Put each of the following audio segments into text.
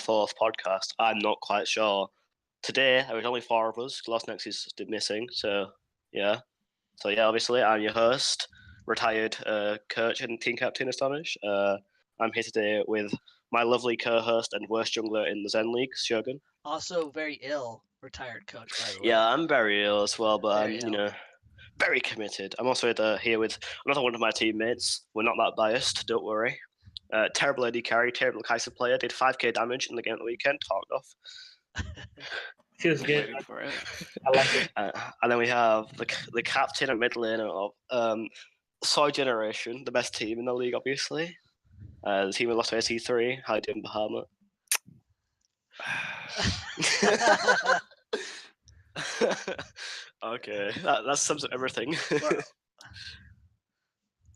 4th podcast. I'm not quite sure. Today, there was only 4 of us. Lost Next is missing, so yeah. So yeah, obviously, I'm your host, retired coach and team captain Astonish. I'm here today with my lovely co-host and worst jungler in the Zen League, Shogun. Also very ill, retired coach, by the way. Yeah, I'm very ill as well, but Very I'm, ill. very committed. I'm also here with another one of my teammates. We're not that biased, don't worry. Terrible AD carry, terrible Kai'Sa player, did 5k damage in the game at the weekend, talked off. Feels I'm good. waiting for it. I like it. And then we have the captain and mid laner of Soy Generation, the best team in the league, obviously. The team we lost to AC3. How you doing, Bahamut? Okay, that sums up everything.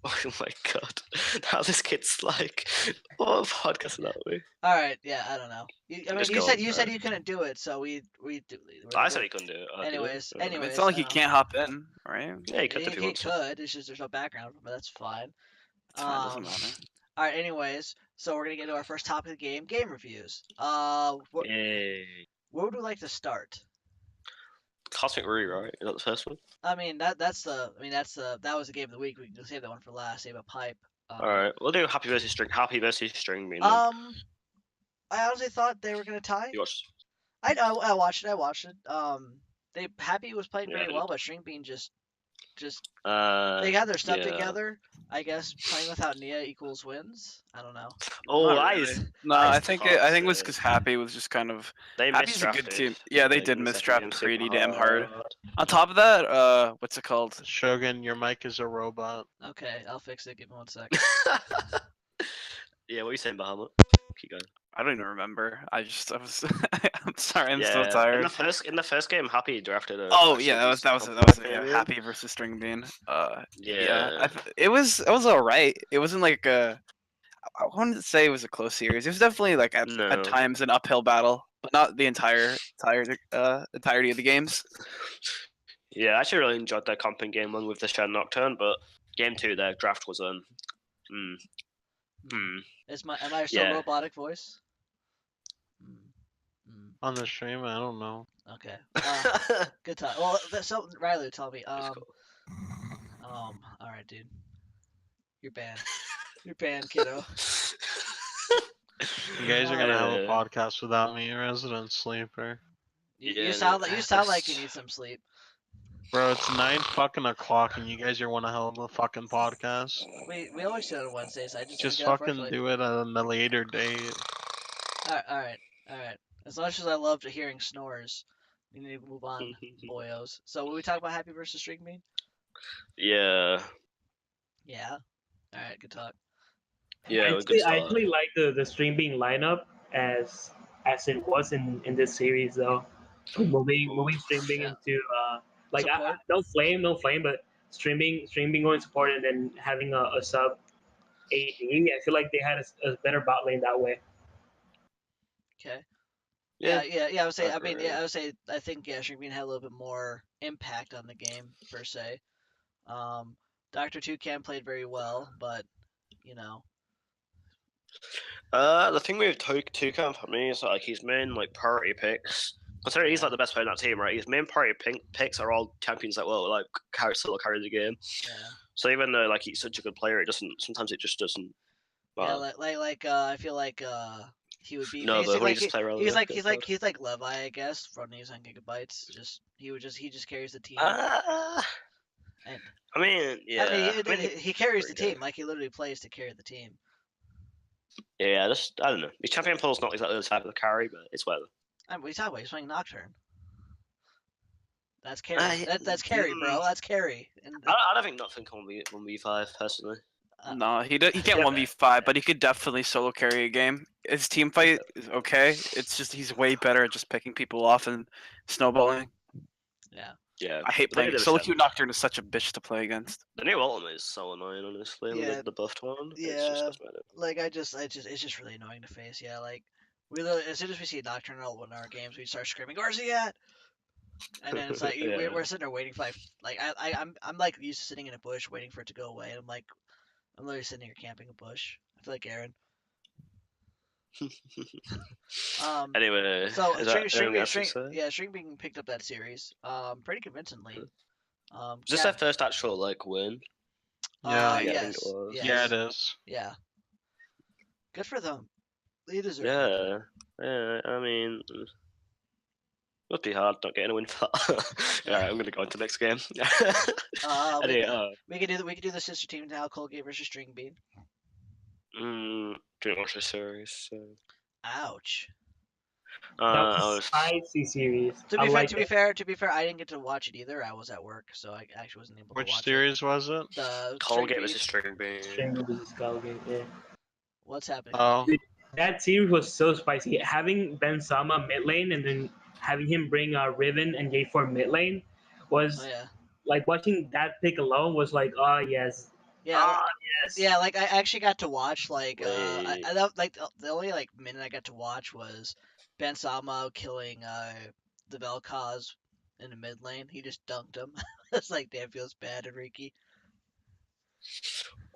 Oh my god, now this kid's like, what a podcast that we? All right, yeah, I don't know. You Just said go, you said you couldn't do it, so we do. I said he couldn't do it. Anyways, It's not like he can't hop in, right? Yeah, he could if he he wants to. could. It's just there's no background, but that's fine. It's fine, doesn't matter. All right. Anyways, so we're gonna get to our first topic of the game reviews. Yay. Where would we like to start? Cosmic Rui, right? Is that the first one? I mean that was the game of the week. We can save that one for last. Save a pipe. Alright, we'll do Happy versus String. Happy versus String Bean. I honestly thought they were gonna tie. You watched? I watched it. Happy was playing Yeah, very I well, but String Bean just Uh, they got their stuff yeah. together. I guess playing without Nia equals wins. I don't know. Oh, Not that really. is. No, that I is think tough, it was dude. because Happy was just kind of. They Happy's a good misdrafted. team. Yeah, they did in the second misdraft game pretty super damn hard. On top of that, what's it called? Shogun, your mic is a robot. Okay, I'll fix it. Give me 1 sec. Yeah, what are you saying, Bahamut? Keep going. I don't even remember. I was. I'm sorry, I'm yeah, so tired. In the first game, Happy drafted a. Oh actually yeah, that was decent yeah, comp Happy versus String Bean. Yeah. It was alright. It wasn't like a. I wouldn't say it was a close series. It was definitely like at No. times an uphill battle, but not the entirety of the games. Yeah, I actually really enjoyed their comp in game 1 with the Shen Nocturne, but game 2, their draft was am Am I still Yeah. robotic voice? On the stream, I don't know. Okay. Good time. Well, so Riley, tell me. That's cool. All right, dude. You're banned. You're banned, kiddo. You guys are gonna have a Yeah. podcast without me, resident sleeper. You Yeah, sound like that's- you need some sleep. Bro, it's 9 fucking o'clock and you guys are one hell of a fucking podcast. We always do it on Wednesdays. I Just get up fucking early. do it on a later date. All right. As much as I love hearing snores, we need to move on, boyos. So, will we talk about Happy versus String Bean? Yeah. Yeah. All right. Good talk. Yeah, I good actually like the Stream Being lineup as it was in this series though. Moving Stream Being Yeah. into Support? no flame, but Stream Being going support and then having a sub AD. I feel like they had a better bot lane that way. Okay. Yeah. Yeah. I would say. I mean, Agree. yeah. I would say. I think String Bean had a little bit more impact on the game per se. Dr. Toucan played very well, but you know. The thing with Toucan for me is like his main priority picks. Considering he's like the best player in that team, right? His main priority picks are all champions that will still carry the game. Yeah. So even though he's such a good player, sometimes it just doesn't. Yeah. Well, I feel like he would be. no, but when basically, he just play around, he's like Levi, I guess, from News on Gigabytes. He just carries the team. And I mean, yeah. he carries the pretty team. Like he literally plays to carry the team. Yeah, I don't know. His champion pool's not exactly the type of carry, but it's whatever. What are you talking about? He's playing Nocturne. That's carry. That's carry, bro. That's carry. And I don't think Nocturne can 1v5 personally. No, he can't 1v5, but he could definitely solo carry a game. His team fight is okay. It's just he's way better at just picking people off and snowballing. Yeah. Yeah. I hate playing. Solo queue Nocturne is such a bitch to play against. The new ultimate is so annoying, honestly. Yeah. The buffed one. Yeah. It's just cosmetic. It's just really annoying to face. Yeah, like as soon as we see Nocturne in our games, we start screaming Garcia, and then it's like Yeah. we're sitting there waiting for I'm like used to sitting in a bush waiting for it to go away, and I'm literally sitting here camping a bush. I feel like Aaron. Anyway, So is that anything else to say? String Bean picked up that series, pretty convincingly. Is this their first actual like win? Yeah. Yeah, I think it Yes. was. Yes. Yeah, it is. Yeah. Good for them. They deserve it. Yeah. I mean, must be hard not getting a win for that. All right, I'm gonna go into the next game. Anyway, we could do the sister team now. Colgate versus String Bean. didn't watch the series. So. Ouch. That I was a was spicy series. To I be like fair, I didn't get to watch it either. I was at work, so I actually wasn't able to Which watch series was it? it. The Colgate String versus Bean. String Bean. String versus Skullgate. Yeah. What's happening? Oh, That series was so spicy. Having Ben Sama mid lane and then having him bring Riven and J4 mid lane was Oh yeah. like watching that pick alone was like, oh yes, Yeah. yes. Yeah, like I actually got to watch like Wait. I love like the only like minute I got to watch was Ben Sama killing the Vel'Koz in the mid lane. He just dunked him. It's like damn, feels bad, Enrique.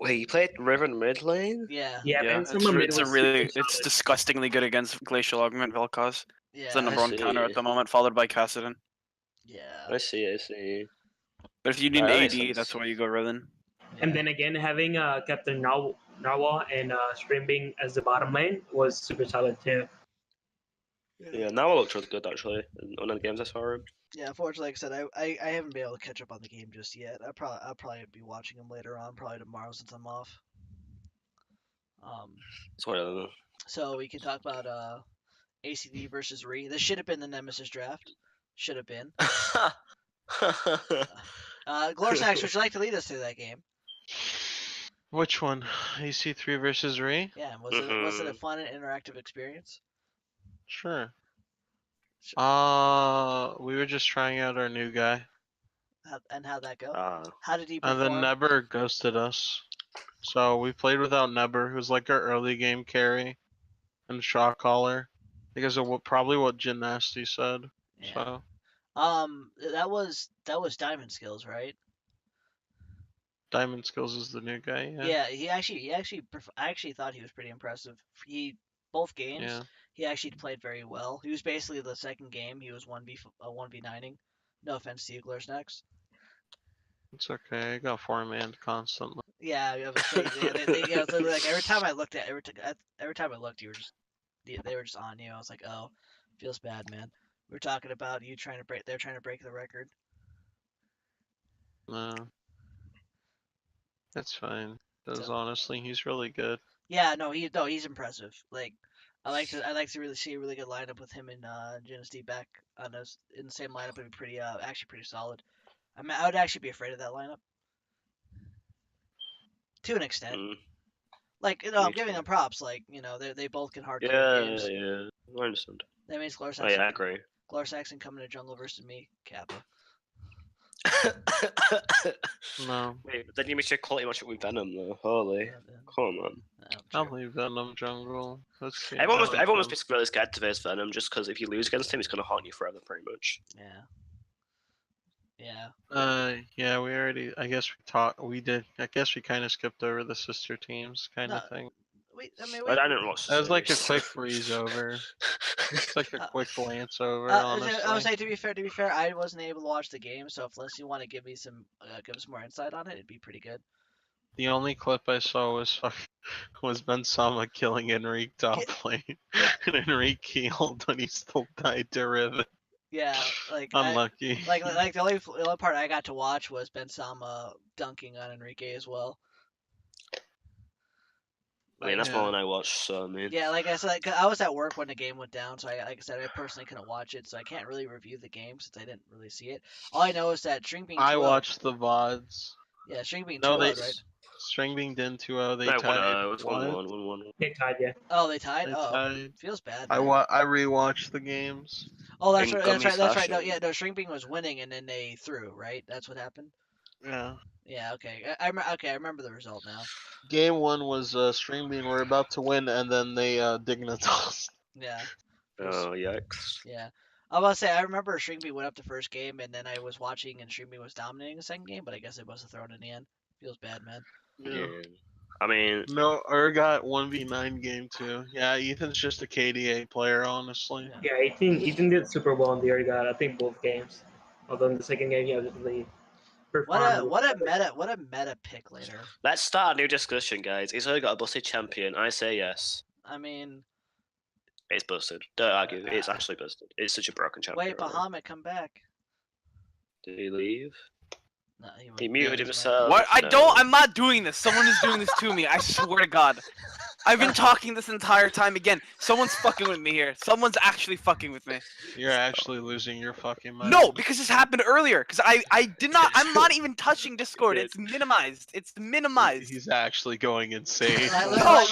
Wait, you played Riven mid lane? Yeah. Yeah, Yeah, Ben Sama mid it's was it's super solid. disgustingly good against Glacial Augment Vel'Koz. It's the Yeah. number one counter at the moment, followed by Kassadin. Yeah. I see. But if you need an That makes AD, sense. that's where you go Riven. And then again, having Captain Narwhal and Streambing as the bottom lane was super solid too. Yeah, now it looks really good actually. In one of the games I saw him. Yeah, unfortunately, like I said, I haven't been able to catch up on the game just yet. I'll probably be watching him later on, probably tomorrow since I'm off. It's whatever. So we can talk about ACD versus Ree. This should have been the Nemesis draft. Should have been. Glorsax, would you like to lead us through that game? which one? AC3 versus Rey? Yeah, was it a fun and interactive experience? Sure. We were just trying out our new guy, And how'd that go? Ah, How did he and perform? then Neber ghosted us. So we played without Neber, who's like our early game carry, and Shot Caller, because of probably what Gymnasty said. Yeah. So That was Diamond Skills, right? Diamond Skills is the new guy. Yeah. Yeah, I actually thought he was pretty impressive. Both games, Yeah. he actually played very well. He was basically the second game. He was 1v9ing. No offense to you, Glorsax. It's okay. I got 4-man constantly. Yeah, I was saying, yeah, so like every time I looked, you were just they were just on you. I was like, oh, feels bad, man. We were talking about you trying to break. They're trying to break the record. No. That's fine. Because honestly, he's really good. Yeah, he's impressive. Like, I like to really see a really good lineup with him and Dynasty back on us in the same lineup. Would be pretty actually pretty solid. I mean, I would actually be afraid of that lineup to an extent. Like, I'm giving them props. Like, they both can hard clear games. Yeah, I understand. That means Oh yeah, I agree. Glorsaxon coming to jungle versus me, Kappa. No. Wait, but then you missed your quality matchup with Venom though. Holy, come on. I'll leave Venom jungle. Let's see. Everyone must be really scared to face Venom just because if you lose against him, he's gonna haunt you forever, pretty much. Yeah. Yeah, we already. I guess we did. I guess we kind of skipped over the sister teams kind of thing. I didn't watch. That was like a quick breeze over. It's like a quick glance over. I Honestly. would say to be fair, I wasn't able to watch the game, so unless you want to give us more insight on it, it'd be pretty good. The only clip I saw was Ben Sama killing Enrique top lane, and Enrique healed, but he still died to Riven. Yeah, like unlucky. Like the only part I got to watch was Ben Sama dunking on Enrique as well. I mean, that's more than I watched, so I mean. Yeah, like I said, I was at work when the game went down, so I personally couldn't watch it, so I can't really review the game since I didn't really see it. All I know is that String Bean. I watched the VODs. Yeah, String Bean 2-0, no, right? String Bean didn't 2-0. They No, tied. it was 1-1. They tied, yeah. Oh, they tied. They Oh, tied. feels bad. I rewatched the games. Oh, that's right. That's right. No, Sasha. yeah, no. String Bean was winning, and then they threw. Right. That's what happened. Yeah. Yeah. Okay. I remember the result now. Game 1 was String Bean were about to win, and then they Dignitas. Yeah. Oh, yikes. Yeah. I was about to say, I remember String Bean went up the first game, and then I was watching, and String Bean was dominating the second game, but I guess it must have thrown in the end. Feels bad, man. Yeah. I mean, No, Urgot 1v9 game 2. Yeah, Ethan's just a KDA player, honestly. Yeah. Yeah, Ethan did super well in the Urgot. I think both games. Although in the second game, he obviously performed. What a meta pick later. let's start a new discussion, guys. Is Urgot a busted champion? I say yes. I mean, It's busted. Don't argue. It's actually busted. It's such a broken champion. wait, Bahamut, come back. Did he leave? No, He wouldn't. muted He's himself. What? I No. don't. I'm not doing this. Someone is doing this to me. I swear to God. I've been talking this entire time. Again, someone's fucking with me here. Someone's actually fucking with me. You're actually losing your fucking mind. No, because this happened earlier. Because I did not. I'm not even touching Discord. It's minimized. It's minimized. He's actually going insane. Like- Holy No,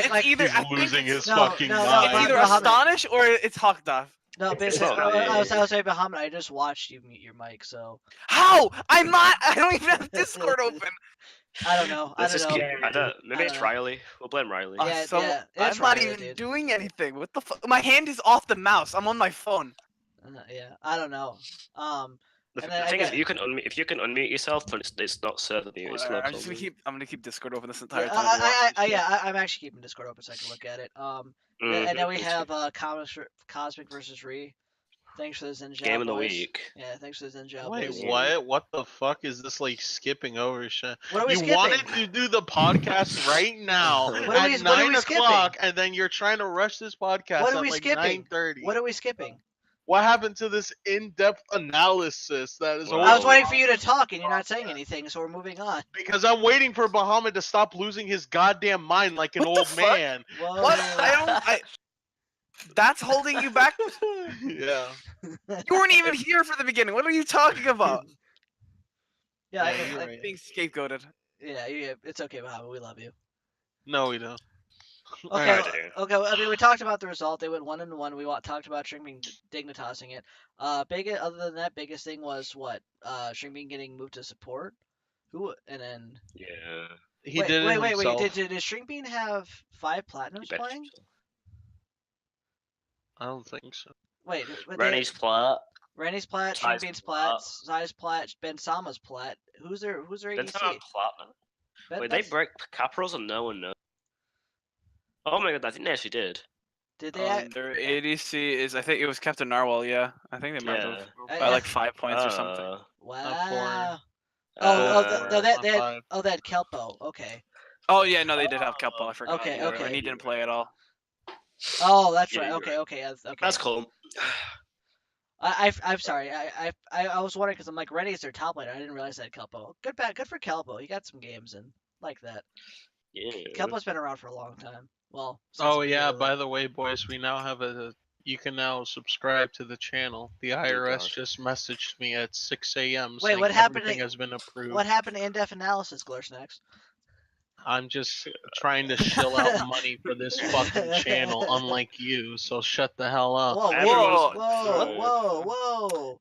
shit. it's either. He's I think losing his no, fucking no, mind. It's either Bahamut. Astonish or it's Hawkduff. No, basically, not I was me. saying Bahamut. I just watched you mute your mic, so How? I'm not. I don't even have Discord open. I don't know. I Let's don't just know. keep. I don't. Maybe I it's don't know. Riley. We'll blame Riley. Yeah, So yeah, I'm it's not Riley, even dude. doing anything. What the fuck? My hand is off the mouse. I'm on my phone. Yeah, I don't know. The, And then the I thing is, got- if you can unmute yourself, but it's not server mute. It's Whatever, not. I'm just gonna keep. I'm gonna keep Discord open this entire Yeah, time. and watch this shit. I'm actually keeping Discord open so I can look at it. Mm-hmm. And then we have Cosmic versus Ree. Thanks for the Zen job, Game of the boys. week. Yeah, thanks for the Zen job. Wait, boys. what? What the fuck is this like skipping over shit? What are we You skipping? wanted to do the podcast right now What are at we- what are 9 we skipping? o'clock, and then you're trying to rush this podcast What are at we like skipping? 9:30. What are we skipping? What happened to this in-depth analysis that is Well, I was over? waiting for you to talk, and you're not saying anything, so we're moving on. Because I'm waiting for Bahamut to stop losing his goddamn mind like an What the old fuck? man. Whoa. What? I That's holding you back. Yeah. You weren't even here for the beginning. What are you talking about? Yeah, Yeah, you're right. Being scapegoated. yeah, it's okay, Muhammad. We love you. No, we don't. Okay, I do. okay. I mean, we talked about the result. They went 1-1. We talked about Shrinkbean dignitasing it. Other than that, biggest thing was what? Shrinkbean getting moved to support. Who? And then. Yeah. He wait, did it wait, himself. Did Shrinkbean have 5 platinums Bet playing? you. I don't think so. Wait, but Rennie's plat. Rennie's plat, Ty's Shrinkbean's plat, plat. Sai's plat, Ben Sama's plat. Who's their Then ADC? have platinum. Ben- Wait, they that's- break Capros and no one knows. Oh my god, I think they actually did. Did they? Their ADC is, I think it was Captain Narwhal. Yeah, I think they might Yeah. have by like 5 points or something. Wow. Uh, They had Kelpo. Okay. Oh yeah, no, they did have Kelpo. I forgot. Okay, Yeah, okay. And he didn't play at all. Oh, that's Yeah, right. you're Okay, okay, okay. That's cool. I'm sorry. I was wondering because I'm like Rennie's their top laner. I didn't realize that Kelpo. Good for Kelpo. He got some games in like that. Yeah. Kelpo's been around for a long time. Well. since Oh the yeah, beginning of by the way, boys, we now have you can now subscribe to the channel. The IRS God. just messaged me at 6 a.m. Wait, saying what happened everything to- has been approved. What happened to in-depth analysis, Glorsnax? I'm just trying to shill out money for this fucking channel, unlike you. So shut the hell up. Whoa, Everyone's- whoa.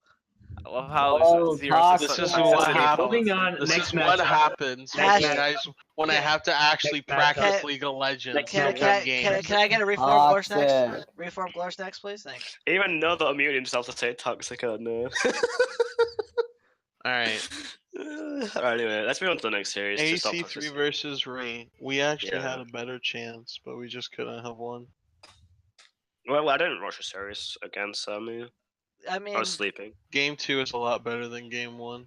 I love how Oh, there's zero talk This to is us. what Moving happens. on. This next is match. what happens when Next- you guys when I have to actually Next match. practice Can- League of Legends. Next Can, and match. can, win can, games. can I get a reform Toxic. Glorsnax? Reform Glorsnax, please? Thanks. Even know that unmuted himself to say toxic or no. All right, Alright, anyway, let's move on to the next series. to stop AC3 toxicity. versus Ray. We actually Yeah. had a better chance, but we just couldn't have won. Well, I didn't watch the series against Samu. I mean, I was sleeping. Game 2 is a lot better than Game 1.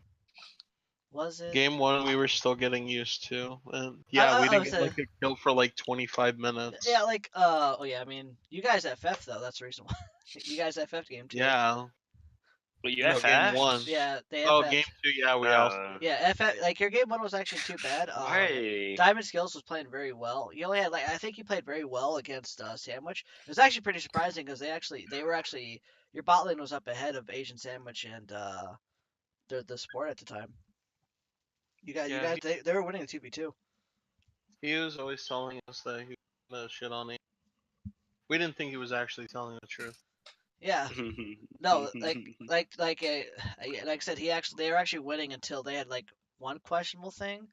was it? Game 1 we were still getting used to, and yeah, we I didn't was get like a kill for like 25 minutes. Yeah, like, oh yeah, I mean, you guys FF though, that's the reason why. You guys FF game 2. Yeah. But you No, FF? Game 1. Yeah, they Oh, FF. Game 2, yeah, we also. Yeah, FF, like, your game 1 was actually too bad. Why? Diamond Skills was playing very well. You only had, like, I think you played very well against Sandwich. It was actually pretty surprising because they were actually, your bot lane was up ahead of Asian Sandwich and the sport at the time. You Yeah, guys, they were winning the 2v2. He was always telling us that he was gonna shit on it. We didn't think he was actually telling the truth. Yeah, no, like I said, they were actually winning until they had like one questionable thing.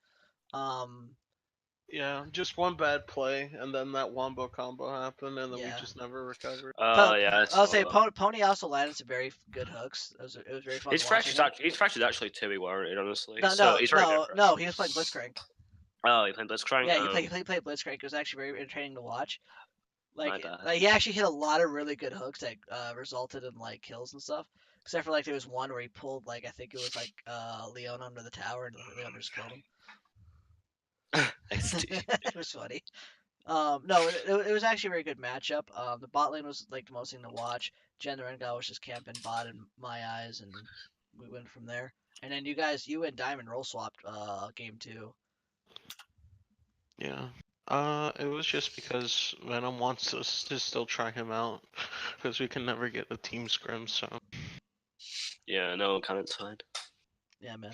Yeah, just one bad play, and then that wombo combo happened, and then Yeah. we just never recovered. Oh yeah, I I'll saw say that. Pony also landed some very good hooks. It was very fun. His watching fracture's him. actually, his fracture's actually 2 warranted, honestly. No, so no, he's very no, good. no. He was playing Blitzcrank. Oh, you playing Blitzcrank? Yeah, he played Blitzcrank. It was actually very entertaining to watch. My Like, bad. he actually hit a lot of really good hooks that resulted in like kills and stuff. Except for like there was one where he pulled like I think it was like Leon under the tower and Leon just killed him. It was funny. No, it was actually a very good matchup. The bot lane was like the most thing to watch. Jen the Rengar was just camping bot in my eyes, and we went from there. And then you and Diamond roll swapped game 2. Yeah. It was just because Venom wants us to still try him out, because we can never get the team scrim. So Yeah, no one can inside. Yeah, man.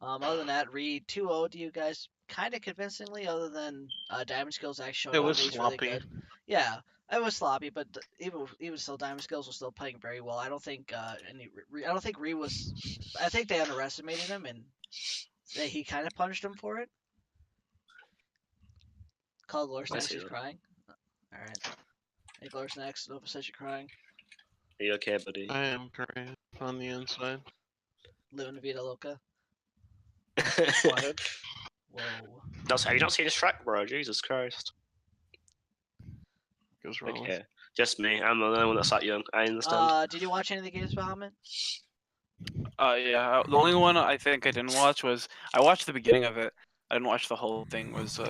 Other than that, Reed 2-0 to you guys kind of convincingly. Other than Diamond Skills actually showing it off was that he's sloppy. really good. Yeah, it was sloppy, but even still, Diamond Skills was still playing very well. I don't think I don't think Reed was. I think they underestimated him, and he kind of punished him for it. Call Glor's I next. see He's that. crying. All right. Hey, Glor's next. Nova says you're crying. Are you okay, buddy? I am great on the inside. Living la vida loca. What? Whoa. Have you not seen his track, bro? Jesus Christ. Goes wrong. Okay, just me. I'm the only one that's that young. I understand. Did you watch any of the games, Bahamut? Yeah. The only one I think I didn't watch was I watched the beginning of it. I didn't watch the whole thing. Was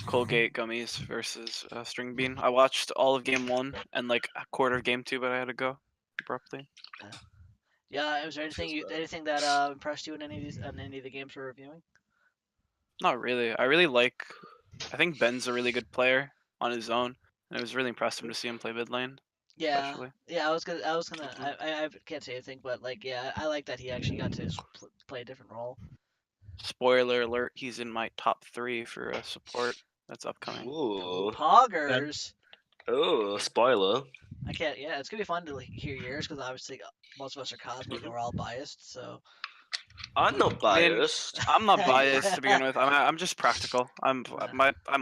Colgate Gummies versus String Bean. I watched all of game 1 and like a quarter of game 2, but I had to go abruptly. Yeah. Was there anything that impressed you in any of the games we're reviewing? Not really. I think Ben's a really good player on his own, and it was really impressive to see him play mid lane. Yeah, Especially. yeah. I can't say anything, but like, yeah, I like that he actually got to play a different role. Spoiler alert: he's in my top 3 for support. That's upcoming. Ooh. Poggers. Oh, spoiler. I can't. Yeah, it's gonna be fun to hear yours because obviously most of us are cosmic and we're all biased. So I'm not I mean, biased. I'm not biased to begin with. I'm just practical. I'm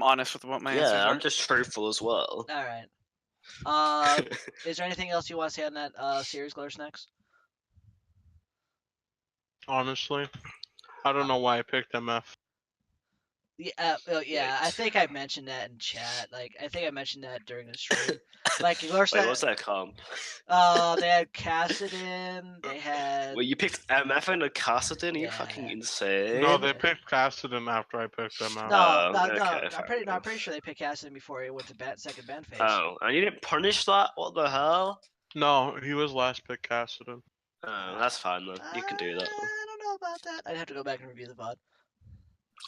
honest with what my answers Yeah, are. I'm just truthful as well. all right. Is there anything else you want to say on that series, Glor's next? Honestly, I don't know why I picked MF. Yeah. I think I mentioned that in chat. Like, I think I mentioned that during the stream. Like, Glor's Wait, what's that comp? They had Kassadin. They had. Wait, you picked MF and a Kassadin? Are you Yeah. fucking insane? No, they picked Kassadin after I picked MF. No, okay, I'm fair pretty enough. sure they picked Kassadin before he went to second ban phase. Oh, and you didn't punish that? What the hell? No, he was last pick Kassadin. Oh, that's fine then. You can do that. I don't know about that. I'd have to go back and review the VOD.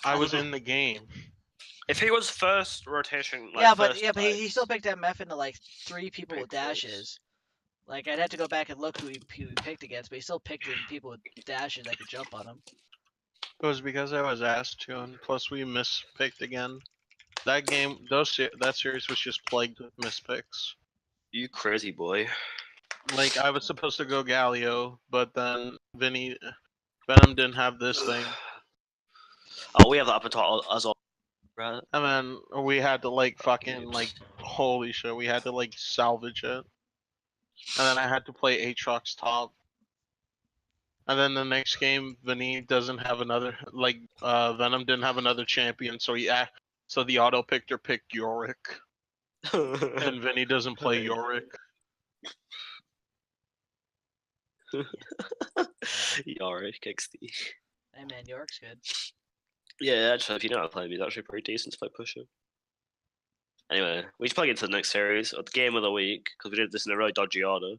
I was in the game. If he was first rotation, like, Yeah, but first he fight- still picked MF into like 3 people with Pick first. dashes. Like, I'd have to go back and look who he picked against, but he still picked people with dashes that could jump on him. It was because I was asked to, and plus we mispicked again. That game, that series was just plagued with mispicks. You crazy boy. Like I was supposed to go Galio, but then Venom didn't have this thing, Oh, we have that appetite as well. Right? and then we had to like fucking like holy shit, we had to like salvage it, and then I had to play Aatrox top. And then the next game, Vinny doesn't have another Venom didn't have another champion, so so the auto picker picked Yorick, and Vinny doesn't play Yorick. Yorick XD. Hey man, York's good. Yeah, actually, if you know how to play him, he's actually pretty decent to play pusher. Anyway, we should plug into the next series, or the game of the week, because we did this in a really dodgy order.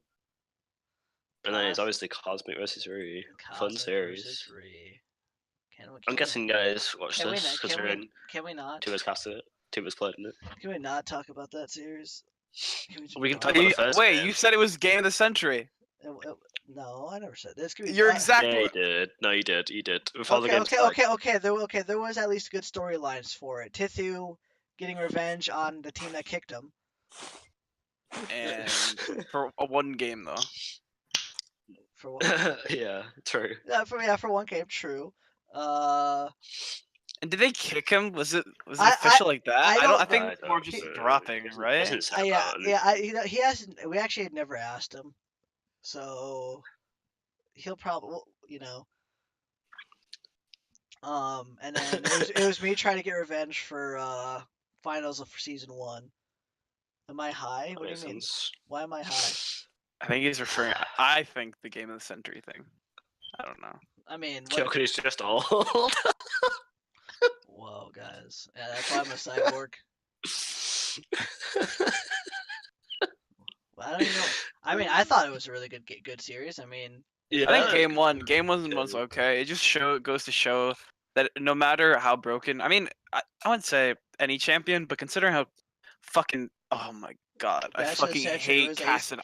And then it's obviously Cosmic versus Rui. Fun Cosmic series. versus Rui. I'm guessing you guys watched Can we this, not- because can we're we- in Can we not? 2 of us casted it, 2 of us played in it. Can we not talk about that series? Can just We move can on? talk about the first Wait, game. you said it was game of the century. No, I never said this. Can we, You're Yeah, exactly. you did. No, you did. You did. Before the game Okay. There was at least good storylines for it. Tithu getting revenge on the team that kicked him. And for a 1 game though. For one, Yeah, true. for one game, true. And did they kick him? Was it I- official like that? I I don't- think I more don't just know. dropping, It right? doesn't say yeah, that. he hasn't. We actually had never asked him, so he'll probably, And then it was me trying to get revenge for finals of season 1. Am I high? What do you mean? Why am I high? I think he's referring. I think the game of the century thing. I don't know. I mean, Kyoku is just old. Whoa, guys. Yeah, that's why I'm a cyborg. Well, I don't even know. I mean, I thought it was a really good series. I mean, Yeah, I think game one was okay. It just goes to show that no matter how broken, I mean, I wouldn't say any champion, but considering how fucking, oh my god, I Match of the fucking century hate was Cassidy.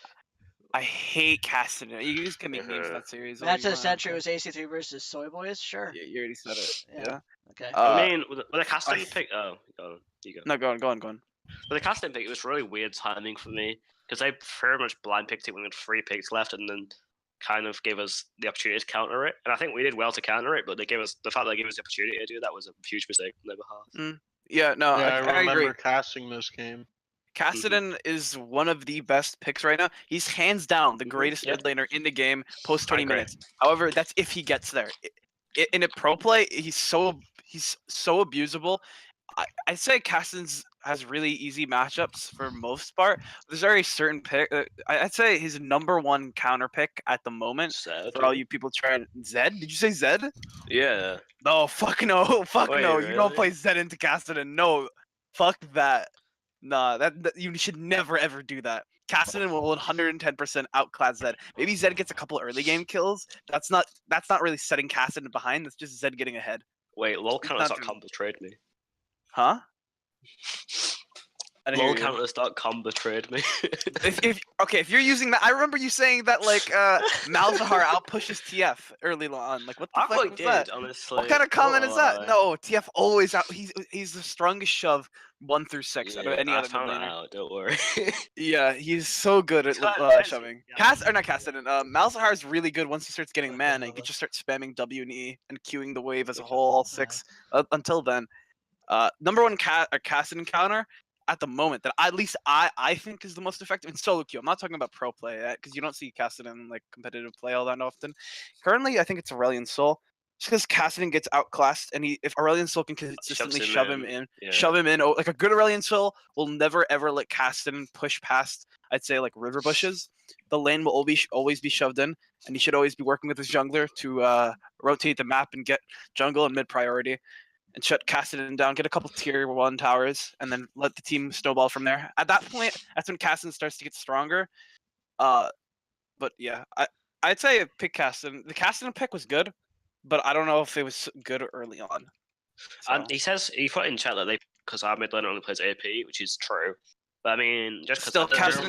I hate Cassidy. You just can make memes in that series. all match you of the want. century was AC3 versus Soy Boys. Sure. Yeah, you already said it. Yeah. Okay. I mean, with the casting I- pick. Oh, you go. No, go on. With the casting pick, it was really weird timing for me because they very much blind picked it when we had 3 picks left, and then kind of gave us the opportunity to counter it. And I think we did well to counter it, but the fact that they gave us the opportunity to do that was a huge mistake on their behalf. Yeah, no, Yeah, I I agree. remember casting this game. Cassidy is one of the best picks right now. He's hands down the greatest Yeah. mid laner in the game post 20 agree. minutes. However, that's if he gets there. In a pro play, he's so abusable. I'd say Cassidy has really easy matchups for most part. There's very certain pick. I'd say his number 1 counter pick at the moment Zed. for all you people trying. Zed? Did you say Zed? Yeah. No, fuck no, fuck Wait, no. You don't really? play Zed into Cassidy. No, fuck that. Nah, that you should never ever do that. Cassidy will 110% outclass Zed. Maybe Zed gets a couple early game kills. That's not really setting Cassidy behind. That's just Zed getting ahead. Wait, lol not counters.com betrayed me. Huh? I didn't hear Lol you. counters.com betrayed me. If you're using that, I remember you saying that like Malzahar outpushes TF early on. Like what the I fuck thought was he that? did, honestly. What kind of comment is that? Lie. No, TF always out. He's the strongest shove 1 through 6 out of any I other found mid that laner. out, don't worry. Yeah, he's so good at That's- shoving. yeah. Not Cassidy. Malzahar is really good once he starts getting mana. He can just start spamming W and E and queuing the wave as a whole, all 6. Until then, number 1 Cassidy counter at the moment that at least I think is the most effective in solo queue. I'm not talking about pro play because you don't see Cassidy in like competitive play all that often. Currently, I think it's Aurelion Sol. Just because Cassidy gets outclassed, and if Aurelion Sol can consistently shove him in, like a good Aurelion Sol will never ever let Cassidy push past. I'd say like river bushes. The lane will always be shoved in, and he should always be working with his jungler to rotate the map and get jungle and mid priority, and shut Cassidy down, get a couple tier 1 towers, and then let the team snowball from there. At that point, that's when Cassidy starts to get stronger. But yeah, I'd say pick Cassidy. The Cassidy pick was good, but I don't know if it was good early on. So. He put in chat that because our mid laner only plays AP, which is true. But I mean, just Still, Cassidy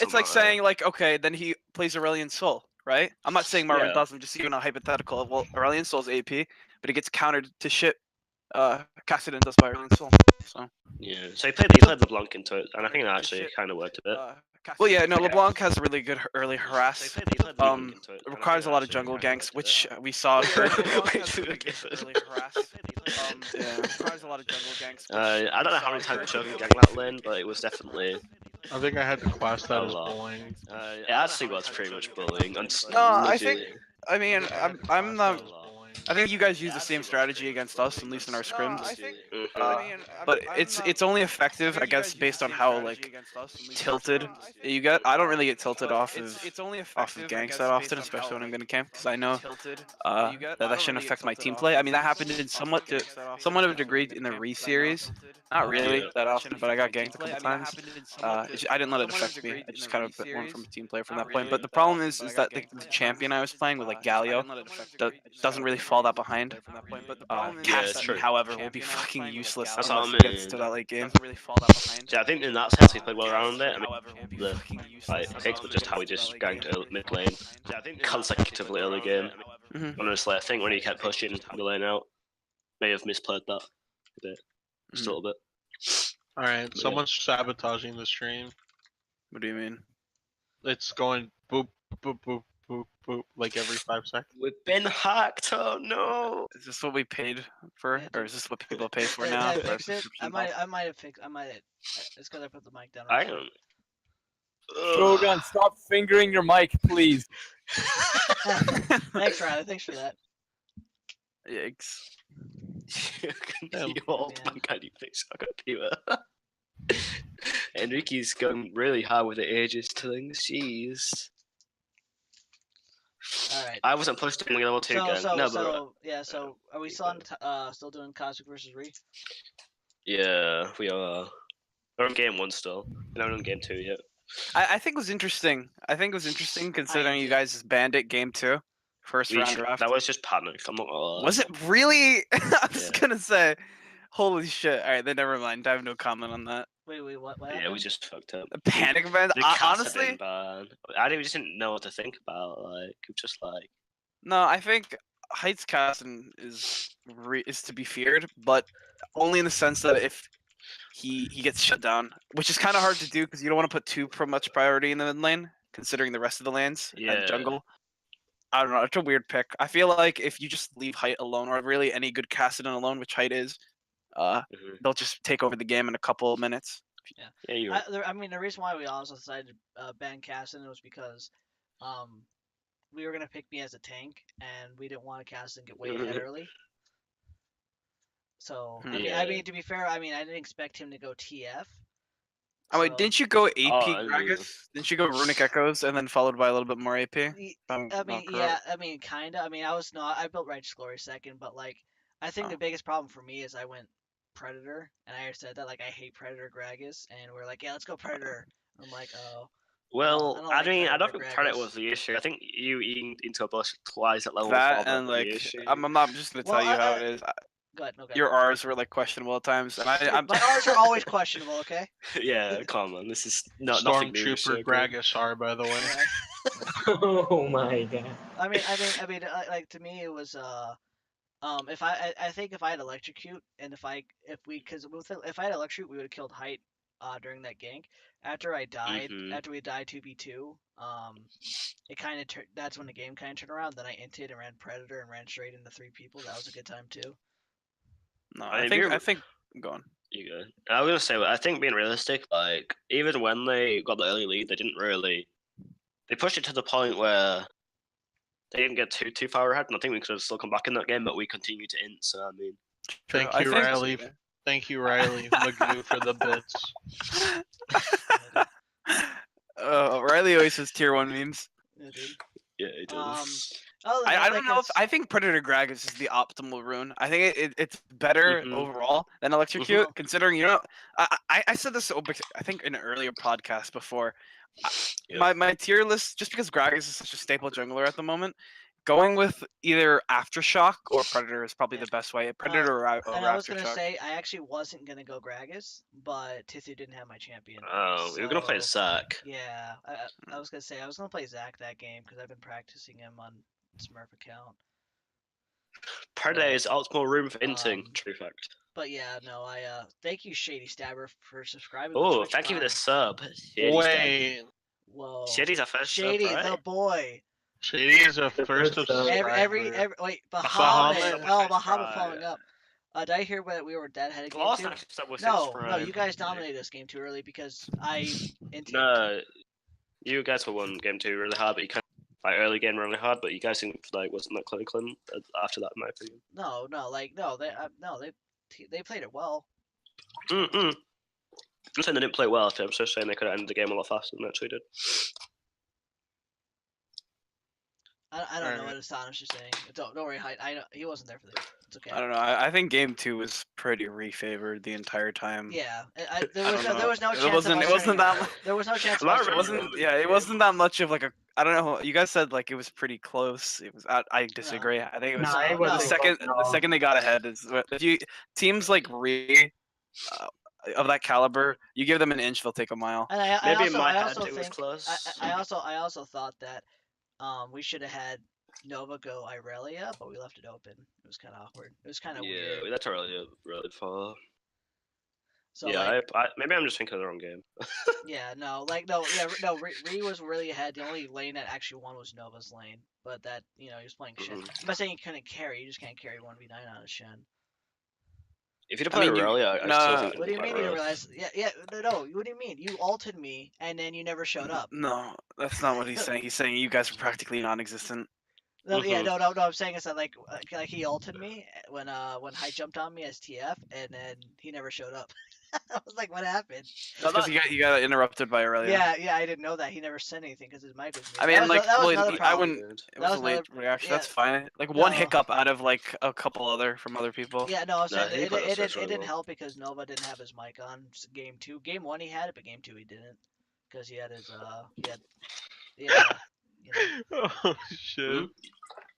it's like saying like, okay, then he plays Aurelion Sol, right? I'm not saying Marvin does. I'm just even a hypothetical. Well, Aurelion Sol's AP, but he gets countered to shit. Cassidy does by Aurelion Sol. So. Yeah, so he played LeBlanc into it, and I think that actually kind of worked a bit. Well, yeah, no, LeBlanc has really good early harass. So he played LeBlanc into it, It requires a lot of jungle ganks, which we saw. Requires a lot of jungle ganks. I don't know how many times Shogun ganked that lane, but it was definitely. I think I had to class that A as lot. bullying. It actually was pretty much bullying. No, I think. I mean, I'm not. I think you guys use the same strategy against us, at least in our scrims. But it's only effective, I guess, based on how like tilted you get. I don't really get tilted off of ganks that often, especially when I'm gonna camp, because I know that shouldn't affect my team play. I mean, that happened in somewhat of a degree in the re-series. Not really that often, but I got ganked a couple times. I didn't let it affect me. I just kind of went from a team player from that point. But the problem is that the champion I was playing with, like Galio, doesn't really fall that behind. Cassidy, however, will be fucking useless That's unless what I it gets mean. to that late game. Yeah, I think in that sense he played well around it. I mean, the picks, but just how he just ganked mid lane consecutively early game. Honestly, I think when he kept pushing the lane out, may have misplayed that a bit, just a little bit. Alright, Yeah. someone's sabotaging the stream. What do you mean? It's going boop, boop, boop, boop, boop, like every 5 seconds. We've been hacked. Oh no! Is this what we paid for, or is this what people pay for Did now? I for fix it? subscription I might have fixed. It's because I put the mic down. I Right don't. Shogun, stop fingering your mic, please. Thanks, Riley. Thanks for that. Yikes. Damn. You old Man. man, can you fix a computer? Enrique's going really hard with the ages to things. Jeez. All right. I wasn't supposed to do level 2 gang. So are we still on still doing Cosmic versus Re? Yeah, we are. We're on game 1 still. We're not on game 2 yet. I think it was interesting. I think it was interesting considering you guys banned it game 2. First round draft. That was just panic. I'm not gonna lie. Was it really? I was Yeah. gonna say, holy shit. Alright, then never mind. I have no comment on that. Wait, what? Yeah, we happened? just fucked up. The panic event? The Kassadin Honestly, ban. I just didn't know what to think about. Like, it was just like. no, I think Heights Casson is to be feared, but only in the sense that if he gets shut down, which is kind of hard to do because you don't want to put too much priority in the mid lane, considering the rest of the lanes Yeah. and jungle. I don't know. It's a weird pick. I feel like if you just leave Height alone, or really any good Kassadin alone, which Height is, Mhm. they'll just take over the game in a couple of minutes. Yeah, you're right. I mean, the reason why we also decided to ban Casson was because, we were gonna pick me as a tank, and we didn't want Casson get way ahead early. So I Yeah. mean, to be fair, I didn't expect him to go TF. Oh wait, so- didn't you go AP I knew. Gragas? Didn't you go Runic Echoes and then followed by a little bit more AP? Y- I'm I mean, not yeah, correct. kinda. I built Righteous Glory second, but like, I think Oh. the biggest problem for me is I went Predator, and I said that like I hate Predator Gragas, and we're like, yeah, let's go Predator. I'm like, oh, Well, I don't I like mean, I don't Predator think Predator Gragas. was the issue. I think you eating into a bush twice at level 4 That might and be the like, issue. I'm not just gonna tell Well, you how it is. go ahead, no, go ahead. Your R's were like questionable at times, and I'm My R's are always questionable, okay? Yeah, come on. This is nothing new. Stormtrooper Gragasar, by the way. Yeah. Oh my god. I mean, like to me, it was if I think if I had electrocute and if I had electrocute, we would have killed Height during that gank. After I died, Mhm. after we died 2v2, it kind of that's when the game kind of turned around. Then I inted and ran Predator and ran straight into 3 people. That was a good time too. no, I I mean, think go on. You go. I was gonna say, I think being realistic, like even when they got the early lead, they didn't really. They pushed it to the point where they didn't get too far ahead, and I think we could have still come back in that game, but we continued to int. So I mean, Thank I you, think- Riley. Thank you, Riley Magoo, for the bits. Riley always says tier 1 memes. Yeah, dude. yeah, it does. Other than I that, don't like, know if it's- I think Predator Gragas is the optimal rune. I think it's better Mhm. overall than Electrocute, Mhm. considering I said this I think in an earlier podcast before. Yeah. My tier list, just because Gragas is such a staple jungler at the moment, going with either Aftershock or Predator is probably Yeah. the best way. Predator or And I was gonna Aftershock. say I actually wasn't gonna go Gragas, but Tithu didn't have my champion. Oh, we were gonna play so- Zac. Yeah, I was gonna say I was gonna play Zac that game because I've been practicing him on Smurf account. Predator is optimal room for inting. Um, True fact. But yeah, no, thank you Shady Stabber for subscribing. to Oh, Twitch thank you for the Prime. sub. Shady's Wait, Whoa. Shady's our first Shady, sub, the right? boy. Shady is a first first, subscriber. Every wait, Bahamut. Bahamut. Oh, Bahamut Subscribe. following up. Did I hear that we were dead headed game Last 2? next sub was No, subscribe. you guys dominated this game too early because I inted. No, you guys were won game 2 really hard, but you kind of like early game really hard, but you guys didn't like wasn't that clinical after that, in my opinion. They played it well. I'm saying they didn't play well. I'm just saying they could have ended the game a lot faster than they actually did. I don't know Alright. what Astonish is saying. Don't worry, I know he wasn't there for this. It's okay. I don't know. I think game 2 was pretty refavored the entire time. Yeah, I there was no It chance. of wasn't- us it wasn't turning that around. mu- There was no chance. Of I us don't turning It wasn't. around. Yeah, it wasn't that much of like a. I don't know. You guys said like it was pretty close. It was. I disagree. I think it was Nah, it No, the wasn't second. close at The all. second they got ahead is if you teams like of that caliber, you give them an inch, they'll take a mile. And Maybe in also, my I head also it was think close. I also thought that we should have had Nova go Irelia, but we left it open. It was kind of awkward. It was kind of Yeah, weird. that's really far. So Yeah, like, maybe I'm just thinking of the wrong game. yeah, no, Ree was really ahead. The only lane that actually won was Nova's lane, but that he was playing Shen. Mhm. I'm not saying you couldn't carry. You just can't carry 1v9 out of Shen. If you'd have I played mean, Aurelia, I no, still think it'd What do be you quite mean you didn't rough. realize? Yeah, no. What do you mean? You ulted me and then you never showed up. No, that's not what he's saying. He's saying you guys were practically non-existent. No, yeah, Mhm. no. I'm saying is that like he ulted me when High jumped on me as TF, and then he never showed up. I was like, what happened? That's because you got interrupted by Aurelia. Yeah, I didn't know that. He never said anything because his mic was muted. I mean, like, that was well, another I problem. wouldn't. It That was was a late another- reaction. yeah. That's fine. Like one No. hiccup out of like a couple other from other people. Yeah, no, I'm saying he it, played it, us it, very it didn't well. help because Nova didn't have his mic on game 2. Game 1 he had it, but game 2 he didn't because he had his you know, Oh shit.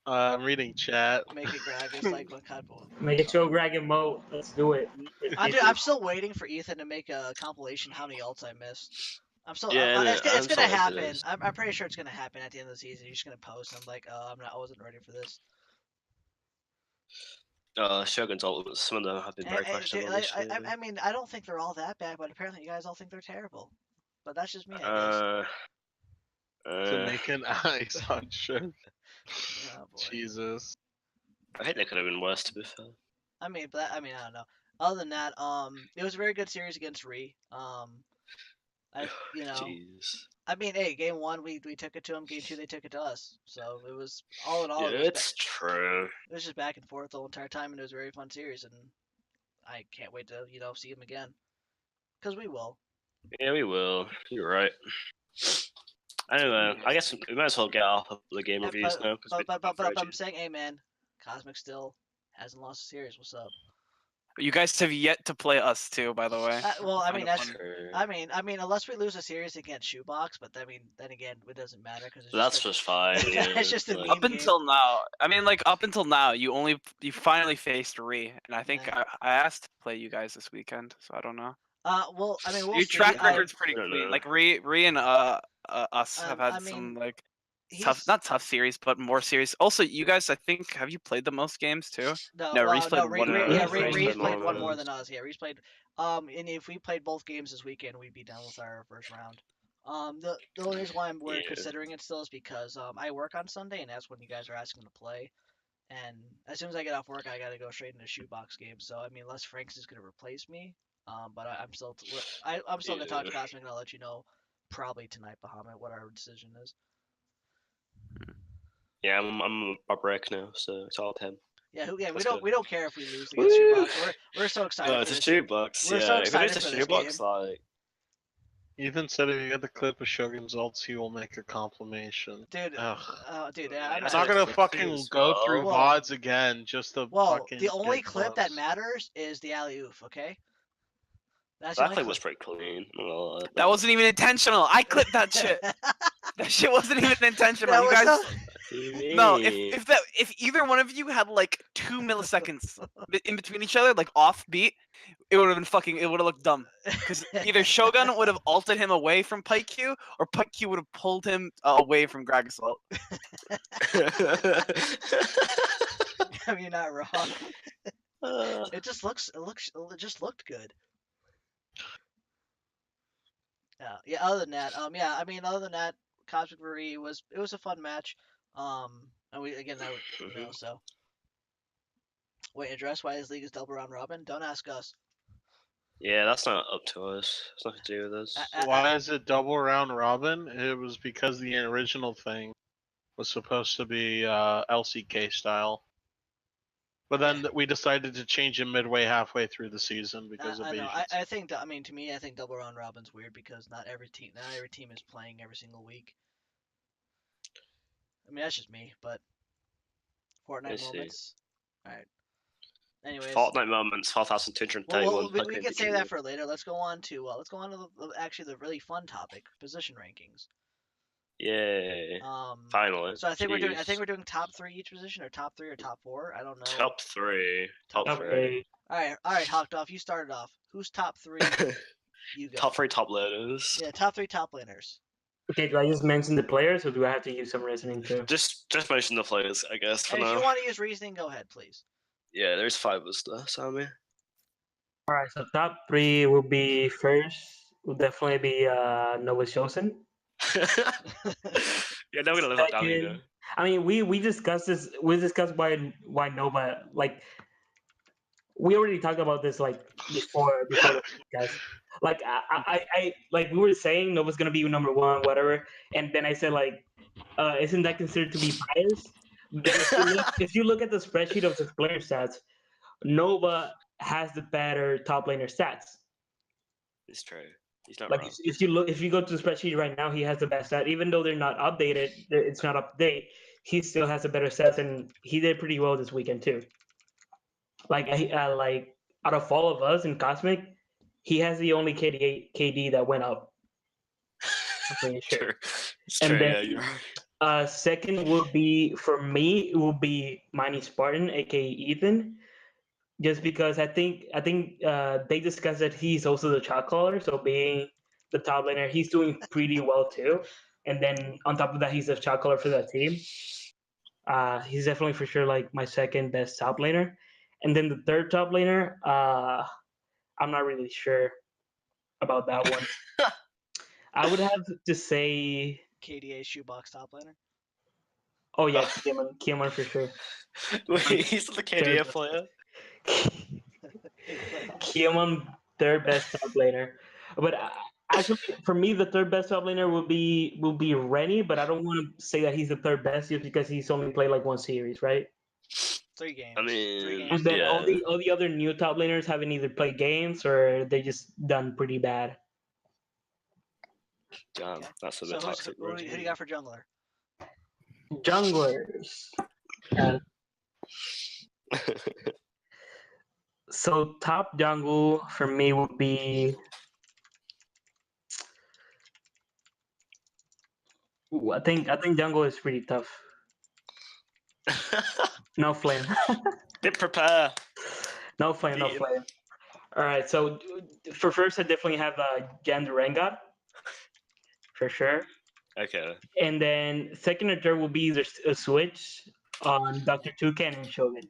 I'm reading chat. make it Gragas like what kind of. Make it show Dragon Mode. Let's do it. I'm still waiting for Ethan to make a compilation how many ults I missed. I'm still. Yeah, it's I'm gonna still into happen. this. I'm pretty sure it's gonna happen at the end of the season. You're just gonna post. And I'm like, oh, I wasn't ready for this. Shogun's ult, some of them have been very Dude, questionable this year. I mean, I don't think they're all that bad, but apparently you guys all think they're terrible. But that's just me, I guess. To make an ice on shit. Oh, boy. Jesus. I think they could have been worse, to be fair. I mean, I don't know. Other than that, it was a very good series against Ree. Jeez. I mean, hey, game 1 we took it to them. Game 2 they took it to us. So it was all in all. Yeah, it's true. It was just back and forth the whole entire time, and it was a very fun series. And I can't wait to see them again, because we will. Yeah, we will. You're right. Anyway, I guess we might as well get off of the game Yeah, reviews now. But I'm saying, hey man, Cosmic still hasn't lost a series. What's up? You guys have yet to play us too, by the way. Well, I Kinda mean that's. fun. I mean, unless we lose a series against Shoebox, but then again, it doesn't matter because That's just fine. Yeah, Yeah, it's just a like- meme Up until now, I mean, like up until now, you finally faced Ree, and I think Yeah. I asked to play you guys this weekend, so I don't know. Well, I mean, we'll Your see. track record's pretty I don't clean. know. Like Ree and us have had I some mean, like he's- not tough series, but more series. Also, you guys, I think, have you played the most games too? No, Reese played one Reese more. played Reese one more played than us. Yeah, Reese played. And if we played both games this weekend, we'd be done with our first round. The only reason why we're Yeah. considering it still is because I work on Sunday, and that's when you guys are asking to play. And as soon as I get off work, I gotta go straight into shoebox game. So I mean, unless Franks is gonna replace me, but I'm still I'm still gonna talk to Yeah. Cosmic, and I'll let you know probably tonight, Bahamut, what our decision is. Yeah, I'm a break now, so it's all up to him. Yeah, we That's don't good. care if we lose against Woo! shoebox. We're so excited. No, for it's a this. shoebox. We're Yeah, so if it excited is a for this shoebox, game. like Ethan said if you get the clip of Shogun's ults, he will make a complimation. Dude, Ugh. dude, I'm I'm not not gonna clip fucking as go well. through Well- VODs again just to Well, fucking. the only get clip that close. matters is the alley oop. Okay. That's the that only clip was pretty clean. I'm not gonna lie. That wasn't even intentional. I clipped that shit. That shit wasn't even intentional. That You was guys. so- No, if either one of you had like 2 milliseconds in between each other, like off beat, it would have been fucking. It would have looked dumb. Because either Shogun would have ulted him away from PikeQ, or PikeQ would have pulled him away from Gragas ult. I mean, you're not wrong. It just looked good. Yeah. Other than that, I mean, other than that, Cosmic Marie was a fun match. And we again, so. Wait, address why this league is double round robin? Don't ask us. Yeah, that's not up to us. It's nothing to do with us. Why is it double round robin? It was because the original thing was supposed to be LCK style. But then we decided to change it halfway through the season because of I know. Asians. I think. I mean, to me, I think double round robin's weird because not every team is playing every single week. I mean, that's just me, but I Fortnite see. moments. All right. Anyways, Fortnite moments, 4,231. we can save that for later. Let's go on to actually the really fun topic, position rankings. Yay! Finally. So I think we're Jeez. doing top 3 each position, or top 3 or top 4. I don't know. Top 3. Top Top 3. three. All right, Hawkdoff, you started off. Who's top 3? You go. Top 3 top leaders. Yeah, top 3 top laners. Okay, do I just mention the players or do I have to use some reasoning too? Just mention the players, I guess, for And if you now. want to use reasoning, go ahead, please. Yeah, there's 5 of us there, Sammy. All right, so top 3 will be first. Will definitely be Nova Shosen. You're never gonna live that down, you know. Second, I mean, we discussed this. We discussed why Nova, like, we already talked about this like before the podcast. Like I like we were saying Nova's gonna be number 1, whatever, and then I said like, isn't that considered to be biased? But if you look at the spreadsheet of the player stats, Nova has the better top laner stats. It's true. He's not Like wrong. if you go to the spreadsheet right now, he has the best stat. Even though they're not updated, it's not up to date. He still has a better stats, and he did pretty well this weekend too. Like like out of all of us in Cosmic, he has the only KD that went up. I'm pretty sure. True. It's And true. then- Yeah, you're right. Second would be for me. It will be Miney Spartan, aka Ethan, just because I think they discussed that he's also the shot caller, so being the top laner, he's doing pretty well too. And then on top of that, he's a shot caller for that team. He's definitely for sure like my second best top laner. And then the third top laner, I'm not really sure about that one. I would have to say, KDA shoebox top laner. oh yeah, Kiamon for sure. Wait, he's the KDA player. Kiamon, third best top laner. But actually, for me, the third best top laner will be Rennie. But I don't want to say that he's the third best just because he's only played like one series, right? 3 games. I mean, 3 games. And then yeah. all the other new top laners haven't either played games or they just done pretty bad. Damn, Okay. that's a So bit who toxic. do you got for jungler? Junglers. So top jungle for me would be. Ooh, I think jungle is pretty tough. No flame. Didn't prepare. No flame. No Damn. flame. All right. So for first, I definitely have Jan Rengar. For sure. Okay. And then second or third will be either a switch on Dr. Toucan and Shogun.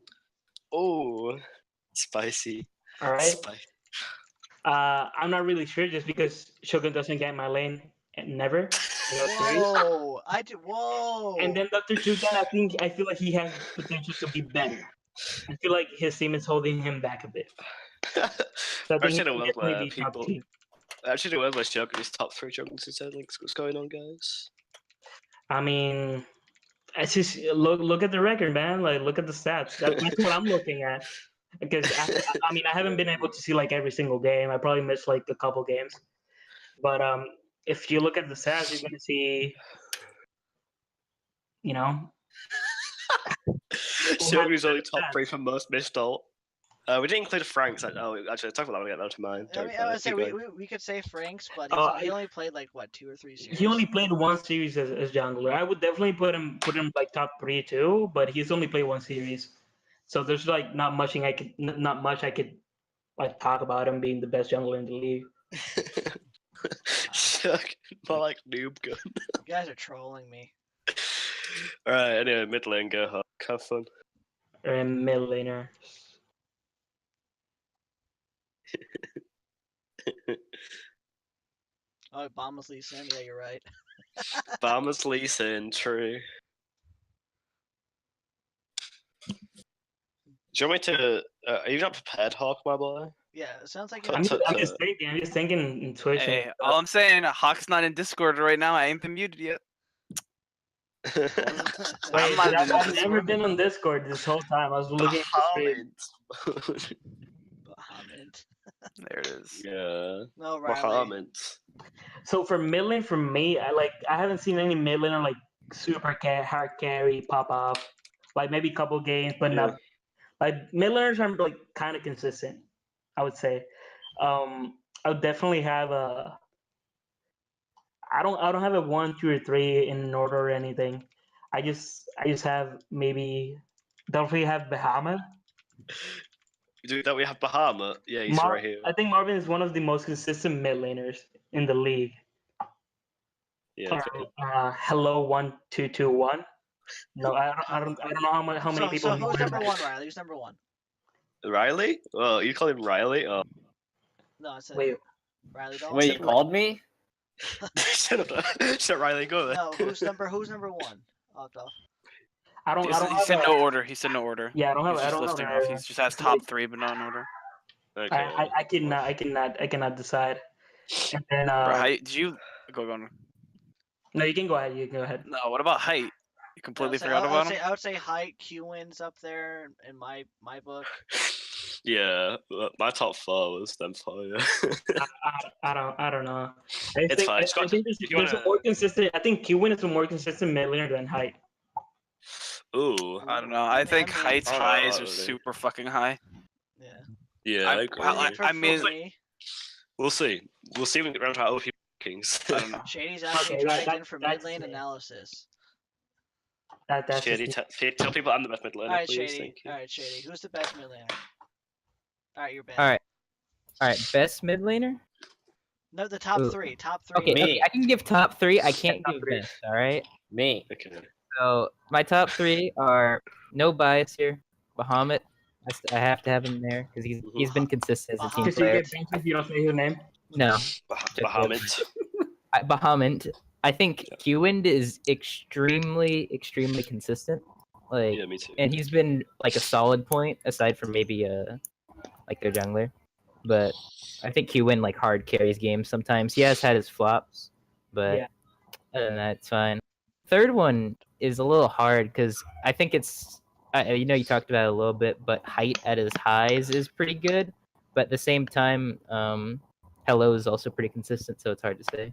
Oh, spicy. All right. Spicy. I'm not really sure just because Shogun doesn't get my lane never. in those series. Whoa! Whoa! And then Dr. Toucan, I feel like he has potential to be better. I feel like his team is holding him back a bit. So I think he Actually, can the world definitely where be top people. two. Actually, the world where Shogun is top 3 junglers instead. Like, what's going on, guys? I mean, it's just look at the record, man. Like, look at the stats. That's what I'm looking at. Because I mean, I haven't been able to see like every single game. I probably missed like a couple games. But if you look at the stats, you're gonna see, you know, Shogun is only top 3 for most missed ult. We didn't include Franks. Actually, talk about that when I get down to mine. I mean, I would say we could say Franks, but he only played like what 2 or 3 series. he only played one series as jungler. I would definitely put him like top 3 too, but he's only played one series. So there's like not much I could like talk about him being the best jungler in the league. Shogun, more like noob gun. You guys are trolling me. Alright, anyway, mid lane, go hard. Have fun. And mid laner. Oh, Bombas Lee Sin. Yeah, you're right. Farmers Lee Sin, true. Do you want me to? Are you not prepared, Hawk, my boy? Yeah, it sounds like. I'm you're- just thinking in Twitch. Hey, and all I'm saying, Hawk's not in Discord right now. I ain't been muted yet. Wait, I'm not I've in never Discord. been on Discord this whole time. I was looking at the stream. Bahamut. There it is. Yeah, No, Riley. Muhammad. So for mid lane, for me, I haven't seen any mid laner like super hard carry pop off. Like maybe a couple games, but not like mid laners are like kind of consistent. I would say. I would definitely have a. I don't have a 1, 2, or 3 in order or anything. I just have maybe definitely have Bahamut. That we have Bahamut. Yeah, he's right here. I think Marvin is one of the most consistent mid laners in the league. Yeah. Okay. Hello 1221. No, I don't know how many people. So know who's that. number 1, Riley? Who's number 1? Riley? Oh, you call him Riley? Oh. No, I said Wait, Riley Doll. Wait, you called me? Shut up. Shut Riley, go there. No, who's number 1? Octo. I don't. He have said a- no order. He said no order. Yeah, I don't have. He's I just don't listing have. off. He just has top 3, but not in order. Okay. I cannot decide. And then Bro, did you go on? no, you can go ahead. You can go ahead. No, what about height? You completely forgot about him. I would say height. Q-Win's up there in my book. Yeah, my top 4 was them 4. Yeah. I don't know. It's fine. I think there's a more consistent. I think Q-Win is a more consistent mid laner than height. Ooh. I don't know. I think mean- Height's Oh, no, highs not are really. super fucking high. Yeah. Yeah, I- I agree. well, I mean- me, We'll see. We'll see when we get around to our OP Kings. I don't know. Shady's actually Okay, dragged in for mid that's lane fair. analysis. That's Shady, just, tell people I'm the best mid laner, Alright, please. Shady. Thank you. Alright, Shady. Who's the best mid laner? Alright, you're banned. All right. Best mid laner. No, the top Ooh. 3. Top 3. Okay, Me. okay, I can give top 3. I can't top give three. best. All right. Me. Okay. So my top 3 are no bias here. Bahamut. I have to have him there because he's been consistent as a team because you player. get benched if you don't say his name. No, Bahamut. Bahamut. I think Q-Wind is extremely consistent. Like, Yeah, me too. and he's been like a solid point aside from maybe like their jungler. But I think Q-Wind like hard carries games sometimes. He has had his flops, but Yeah. other than that, it's fine. Third one is a little hard because I think it's you know, you talked about it a little bit, but height at his highs is pretty good. But at the same time, Hello is also pretty consistent, so it's hard to say.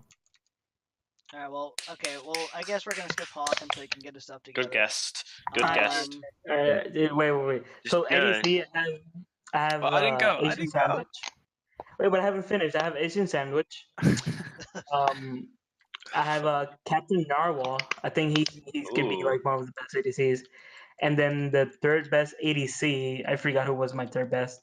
Alright, well, okay, well, I guess we're gonna skip Hawk until he can get his stuff together. Good guest. Good guest. Wait. So Just go. ADC, I have Oh, I didn't go. I Asian didn't go. sandwich. Wait, but I haven't finished. I have Asian sandwich. I have Captain Narwhal. I think he's gonna be Ooh. like one of the best ADCs. And then the third best ADC, I forgot who was my third best.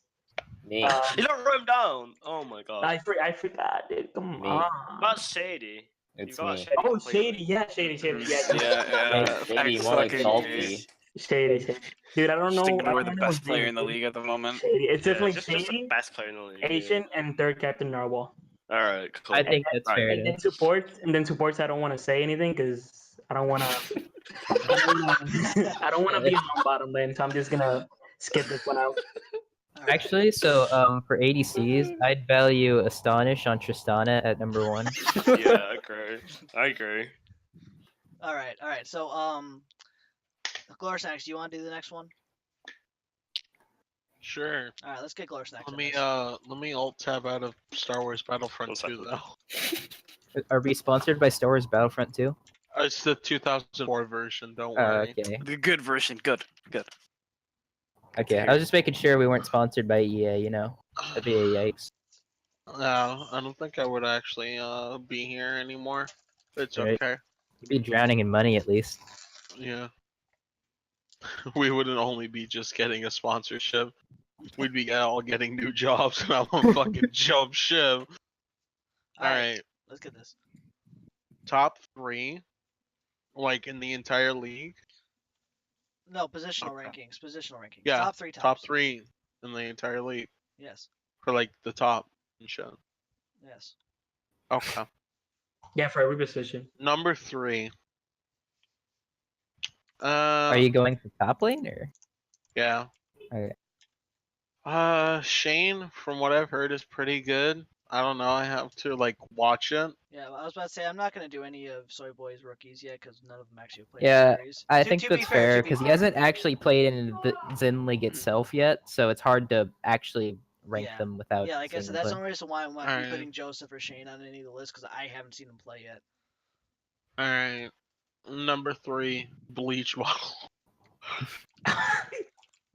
Me. You don't wrote him down. Oh my god. I forgot, dude. Come Me. on. That's Shady. You It's got me. Shady. Oh, completely. Shady, yeah, Shady. Yeah. Shady, X more like fucking salty. G. Shady. Dude, I don't Just know. ignore I the don't know best his player name, in the dude. league at the moment. Shady. It's Yeah, definitely just the Shady, best player in the league. Asian, and third Captain Narwhal. Alright, cool. I think that's Right. fair. And then supports. I don't want to say anything because I don't want to. I don't want to be on bottom lane, so I'm just gonna skip this one out. Alright. Actually, so for ADCs, I'd value Astonish on Tristana at number 1. Yeah, I agree. Alright, so, Glorsnax, do you want to do the next one? Sure. Alright, let's get Glorsnax. Let me alt tab out of Star Wars Battlefront One 2 second. though. Are we sponsored by Star Wars Battlefront 2? It's the 2004 version. Don't Oh, worry. okay. The good version. Good. Okay, I was just making sure we weren't sponsored by EA, you know. That'd be a yikes. No, I don't think I would actually be here anymore. It's Right. okay. You'd be drowning in money at least. Yeah. We wouldn't only be just getting a sponsorship. We'd be all getting new jobs, and I'm on fucking jump ship. Alright, Let's get this. top 3, like in the entire league. No, positional Okay. rankings. Positional rankings. Yeah, Top 3 tops. Top 3 in the entire league Yes. for like the top and shit. Yes. Okay. Yeah, for every position. Number 3. Are you going for top lane or? Yeah. Okay. Shane, from what I've heard, is pretty good. I don't know. I have to like watch it. Yeah, well, I was about to say I'm not gonna do any of Soy Boy's rookies yet because none of them actually played Yeah, the series. I To- think to be that's fair, fair to be because he fair. hasn't actually played in the Zen League itself yet, so it's hard to actually rank Yeah. them without. Yeah, like I seeing said, them that's play. the only reason why I'm not Alright. putting Joseph or Shane on any of the lists because I haven't seen him play yet. All right. Number 3, Bleach Bottle.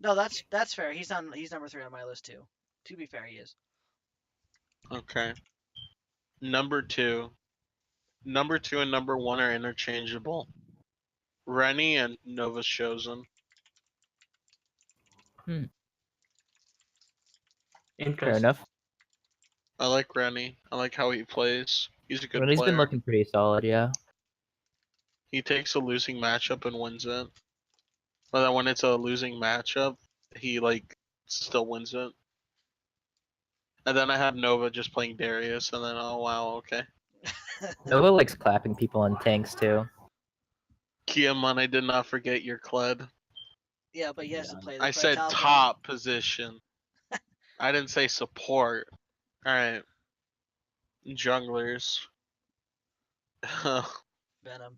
No, that's fair. He's number 3 on my list too. To be fair, he is. Okay. Number 2. Number 2 and number 1 are interchangeable. Rennie and Nova Chosen. Fair Interesting. enough. I like Rennie. I like how he plays. He's a good Well, he's player. been looking pretty solid, yeah. He takes a losing matchup and wins it. But then when it's a losing matchup, he like still wins it. And then I have Nova just playing Darius, and then oh wow, okay. Nova likes clapping people on tanks too. Kiaman, I did not forget your Kled. Yeah, but he has to play. I said lane. top position. I didn't say support. Alright. Junglers. Venom.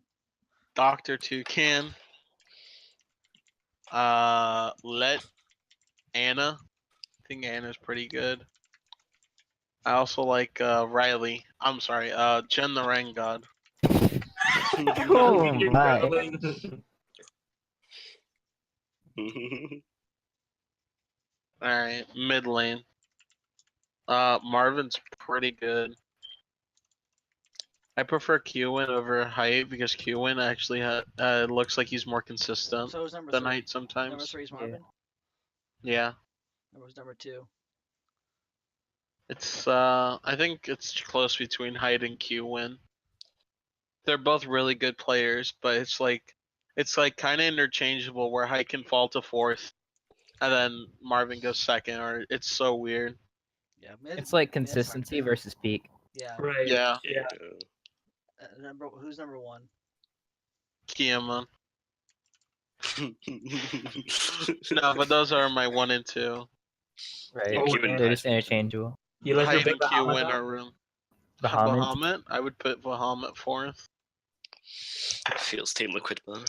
Dr. Toucan. Let Anna. I think Anna's pretty good. I also like Riley. I'm sorry, Jen the Rain God. Oh You're my. struggling. Alright, mid lane. Marvin's pretty good. I prefer Qwin over Height because Qwin actually looks like he's more consistent So who's number than 3? Height sometimes. Number 3 is Marvin. Yeah. Who's number 2? It's I think it's close between Hyde and Qwin. They're both really good players, but it's like kind of interchangeable where Hyde can fall to 4th and then Marvin goes 2nd, or it's so weird. Yeah, It's like mid's not consistency good. versus peak. Yeah. Right. Yeah, Yeah. Who's number 1? Kiaman. No, but those are my 1 and 2. Right. Oh, Qwin They're has just interchangeable. You like to Hyde play and Qwin Bahamut? are room. Bahamut. Bahamut? I would put Bahamut 4th. Feels Team Liquid, man.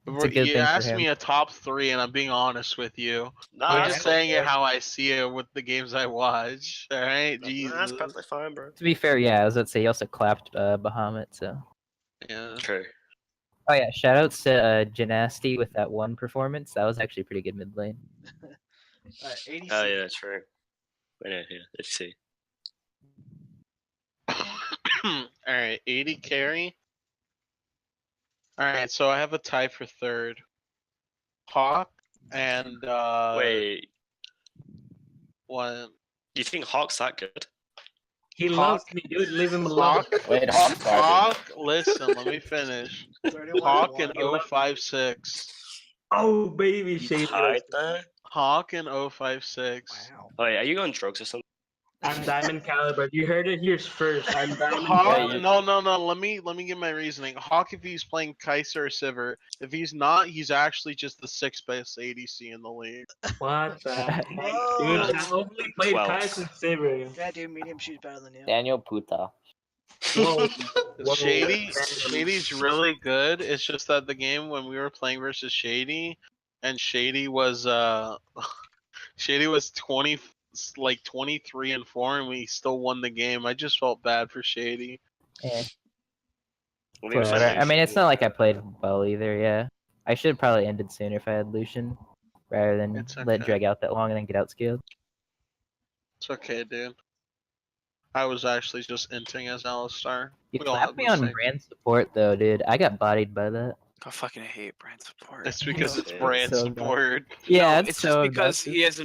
It's a good You thing for asked him. me a top 3, and I'm being honest with you. Nah, I'm Yeah, just go saying for it it. how I see it with the games I watch. All right, Nah, Jesus. that's perfectly fine, bro. To be fair, yeah, I was about to say he also clapped Bahamut, so. Yeah. True. Oh yeah, shoutouts to Genasti with that one performance. That was actually pretty good mid lane. Alright, ADC. Oh yeah, true. Wait, no, yeah, let's see. All right, 80 carry. All right, so I have a tie for 3rd. Hawk and Wait, what? do you think Hawk's that good? He Hawk- loves me, dude. Leave him alone. Hawk. Wait, Hawk's garbage. Hawk. Listen, let me finish. 31 Hawk and and 1. 056. Oh, baby, You Shady. tied there? Hawk and 056. Wow. Oh, wait, are you on drugs or something? I'm Diamond Caliber. You heard it here first. I'm Diamond Hawk, Caliber. no. Let me give my reasoning. Hawk, if he's playing Kaiser or Sivir, if he's not, he's actually just the 6th best ADC in the league. What the heck? Dude, Whoa. I only played 12. Kai's and Saber. Yeah, dude, medium shoots better than you. Daniel Puta. Whoa. Whoa. Shady's really good. It's just that the game when we were playing versus Shady, and Shady was Shady was 23 and 4, and we still won the game. I just felt bad for Shady. Yeah, What do you whatever. say? I mean, it's not like I played well either. Yeah, I should have probably ended sooner if I had Lucian, rather than It's let it okay. drag out that long and then get outscaled. It's okay, dude. I was actually just inting as Alistar. You We all clapped have me the on same- brand support though, dude. I got bodied by that. I fucking hate brand support. It's because it's Yeah, brand so bad. support. Yeah, no, it's so just because obnoxious. he has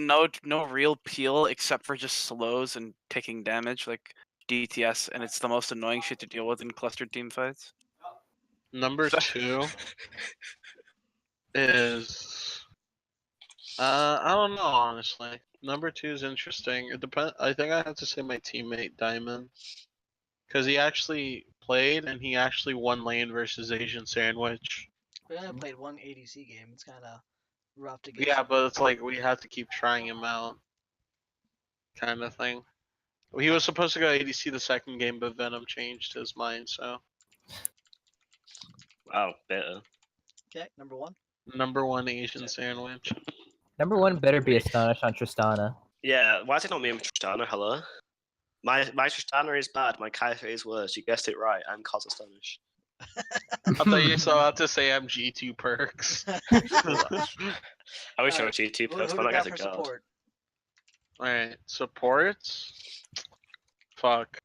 no real peel except for just slows and taking damage like DTS, and it's the most annoying shit to deal with in clustered team fights. Number 2 is I don't know, honestly. Number 2 is interesting. It depends. I think I have to say my teammate Diamond, because he actually played and he actually won lane versus Asian Sandwich. We only played one ADC game. It's kind of rough to get. Yeah, but it's like we have to keep trying him out, kind of thing. He was supposed to go ADC the 2nd game, but Venom changed his mind. So Wow, better. Okay, number 1. number 1 Asian Sandwich. Number one better be astonished on Tristana. Yeah, why is it not me and Tristana? Hello? My Tristana is bad, my Kaiser is worse. You guessed it right, I'm cause astonished. I thought you were about to say I'm G2 perks. I wish I Alright, was G2 Who plus, do but we I got got for a god. support? Alright, supports. Fuck.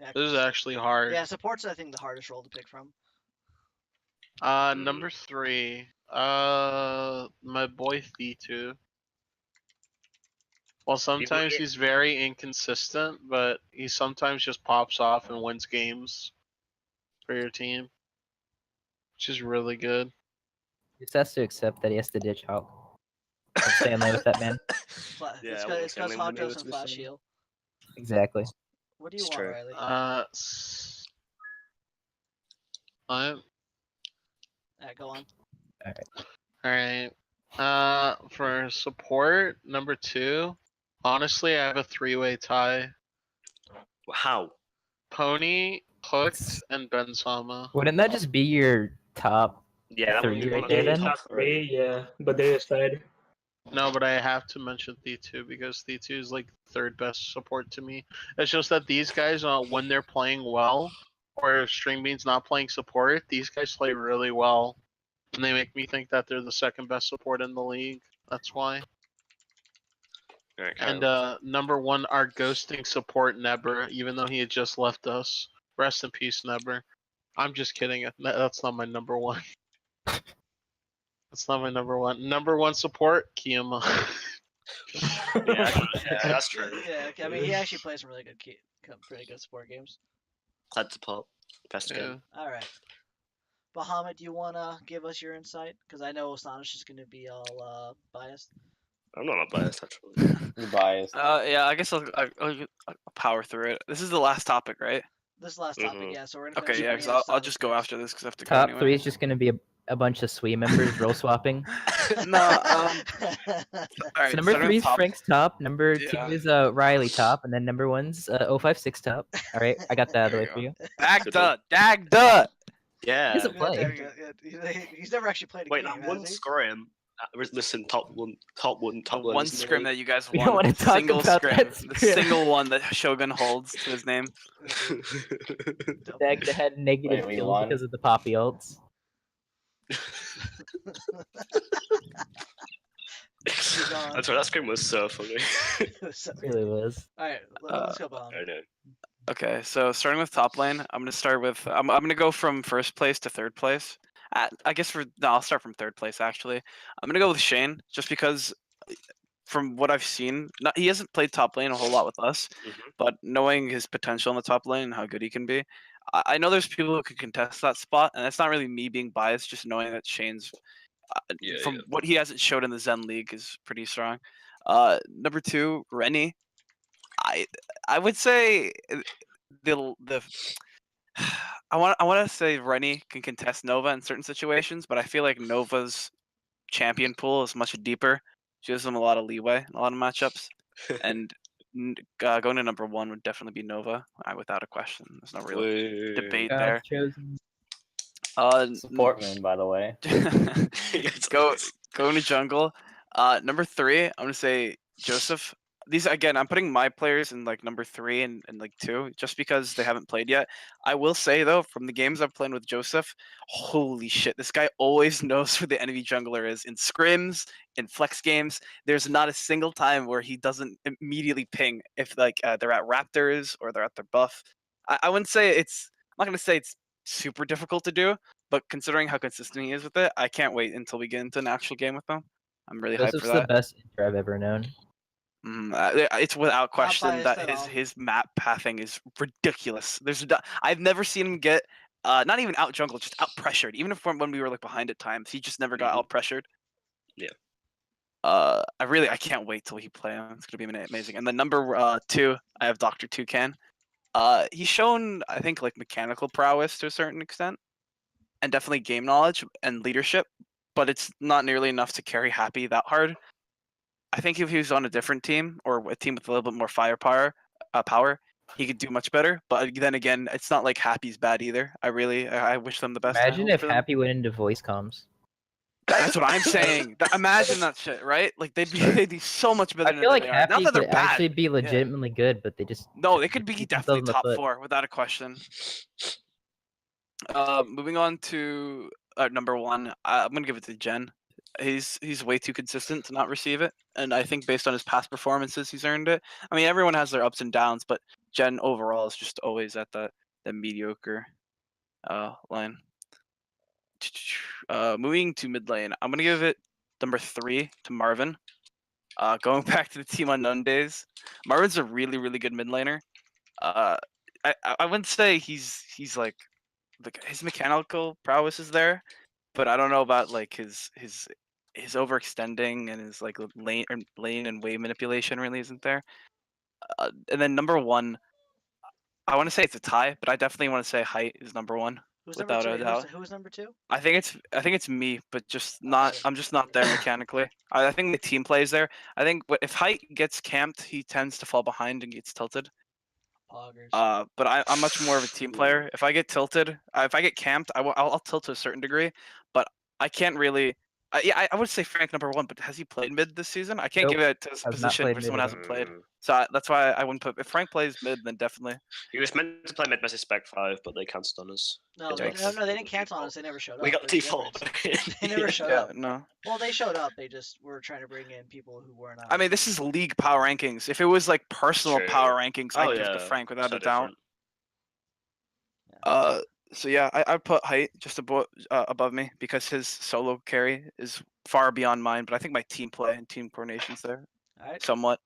Yeah, This is actually hard. yeah, support's I think the hardest role to pick from. Number 3. My boy Thitu. Well, sometimes he's very inconsistent, but he sometimes just pops off and wins games for your team, which is really good. He just has to accept that he has to ditch Hawk. And stay in lane with that man. Yeah, It's I won't because say anything Hawk to me, doesn't to be flash fair. heal. Exactly. What do you It's want, true. Riley? What? Go on. Alright. For support, number 2. Honestly, I have a 3-way tie. How? Pony, Hooked, and Benzama. Wouldn't that just be your top Yeah, that Three would be right one there of then? the Top top three, yeah. But they're aside. No, but I have to mention T2 because T2 is like third best support to me. It's just that these guys, when they're playing well, or if String Bean's not playing support, these guys play really well, and they make me think that they're the second best support in the league. That's why. Right, And Kyle. number one, our ghosting support Neber, even though he had just left us. Rest in peace, Neber. I'm just kidding. That's not my number one. That's not my number one. Number one support, Kiyama. Yeah, that's true. Yeah, I mean, he actually plays some really good, pretty good support games. Glad support. Best Yeah. game. All right. Bahamut, do you want to give us your insight? Because I know Astonish is going to be all biased. I'm not biased actually. You're biased. Yeah, I guess I'll power through it. This is the last topic, right? This last topic, Mhm. yeah. So we're going to Okay, finish yeah, up because I'll just go after this because I have to go Top anyway. 3 is just gonna be a bunch of Sui members role swapping. No, all So right. number starting 3 with is top. Frank's top. Number Yeah. 2 is Riley top, and then number 1's 056 top. All right, I got that out of the way There for you you. Dagda. Yeah. He's a play. He's never actually played a Wait, game, that one has he? scrim. Listen, top one. The one scrim that you guys We won. don't wanna talk single about scrim. that The scrim. single one that Shogun holds to his name. Dag had negative Wait, we kill won? because of the poppy ults. gone. That's right. That scrim was so funny. So- It really was. all right, let's go, Bahamut. I know. Okay, so starting with top lane, I'm gonna start with I'm gonna go from first place to third place. I guess I'll start from third place actually. I'm gonna go with Shane just because from what I've seen, he hasn't played top lane a whole lot with us, Mhm. but knowing his potential in the top lane and how good he can be, I know there's people who could contest that spot, and it's not really me being biased, just knowing that Shane's from what he hasn't showed in the Zen League is pretty strong. Number 2, Rennie. I would say the I want to say Rennie can contest Nova in certain situations, but I feel like Nova's champion pool is much deeper. She gives them a lot of leeway in a lot of matchups, and going to number 1 would definitely be Nova, without a question. There's no real debate there. God's chosen. Support moon, by the way. Going to jungle. Number 3, I'm gonna say Joseph. These again, I'm putting my players in like number 3 and like 2, just because they haven't played yet. I will say though, from the games I've played with Joseph, holy shit, this guy always knows where the enemy jungler is in scrims, in flex games. There's not a single time where he doesn't immediately ping if like they're at Raptors or they're at their buff. I wouldn't say it's. I'm not gonna say it's super difficult to do, but considering how consistent he is with it, I can't wait until we get into an actual game with him. I'm really hyped Joseph's for the that. best intro I've ever known. It's without question biased that at all. his map pathing is ridiculous. I've never seen him get not even out jungle, just out pressured. Even if when we were like behind at times, he just never got Mhm. out pressured. Yeah. I can't wait till he play him. It's gonna be amazing. And then number 2, I have Dr. Toucan. He's shown, I think, like mechanical prowess to a certain extent, and definitely game knowledge and leadership, but it's not nearly enough to carry Happy that hard. I think if he was on a different team or a team with a little bit more firepower, power, he could do much better. But then again, it's not like Happy's bad either. I wish them the best. I Imagine hope if for them. Happy went into voice comms. That's what I'm saying. Imagine that shit, right? Like they'd be so much better. I feel like than they are. Not Happy that they're could bad. actually be legitimately good, but they just No, they could be shoot definitely themselves in the top foot. 4 without a question. Moving on to number 1, I'm gonna give it to Jen. He's way too consistent to not receive it, and I think based on his past performances, he's earned it. I mean, everyone has their ups and downs, but Jen overall is just always at the mediocre line. Moving to mid lane, I'm gonna give it number 3 to Marvin. Going back to the Team Unknown days, Marvin's a really good mid laner. I wouldn't say he's like his mechanical prowess is there, but I don't know about like his overextending and his like lane and wave manipulation really isn't there. And then number 1, I want to say it's a tie, but I definitely want to say height is number 1 Who's without number a 2? doubt. Who's number 2? I think it's me, but just not. I'm just not there mechanically. I think the team plays there. I think if height gets camped, he tends to fall behind and gets tilted. Poggers. But I'm much more of a team player. If I get tilted, if I get camped, I'll tilt to a certain degree. But I can't really. I would say Frank number 1, but has he played mid this season? I can't Nope, give it to his has not position played where mid someone again. hasn't played. Mm. So that's why I wouldn't put. If Frank plays mid, then definitely. He was meant to play mid versus Spec 5, but they cancelled on us. No, Yeah, they didn't cancel on us. They never showed up. We got There's a default. difference. They never showed Yeah, up. no. Well, they showed up. They just were trying to bring in people who were not. I mean, this is league power rankings. If it was like personal True. power rankings, Oh I'd give it to yeah, Frank without so a doubt. different. So yeah, I'd put height just above me because his solo carry is far beyond mine. But I think my team play and team coordination's there All right. somewhat.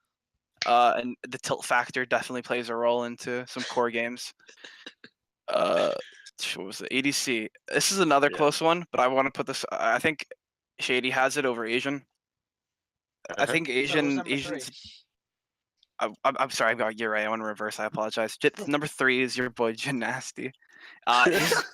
And the tilt factor definitely plays a role into some core games. What was the ADC? This is another Yeah. close one, but I want to put this. I think Shady has it over Asian. I Uh-huh. think So who's Asians. number 3? I'm sorry, I got Uri. I want to reverse. I apologize. Number 3 is your boy Janasty.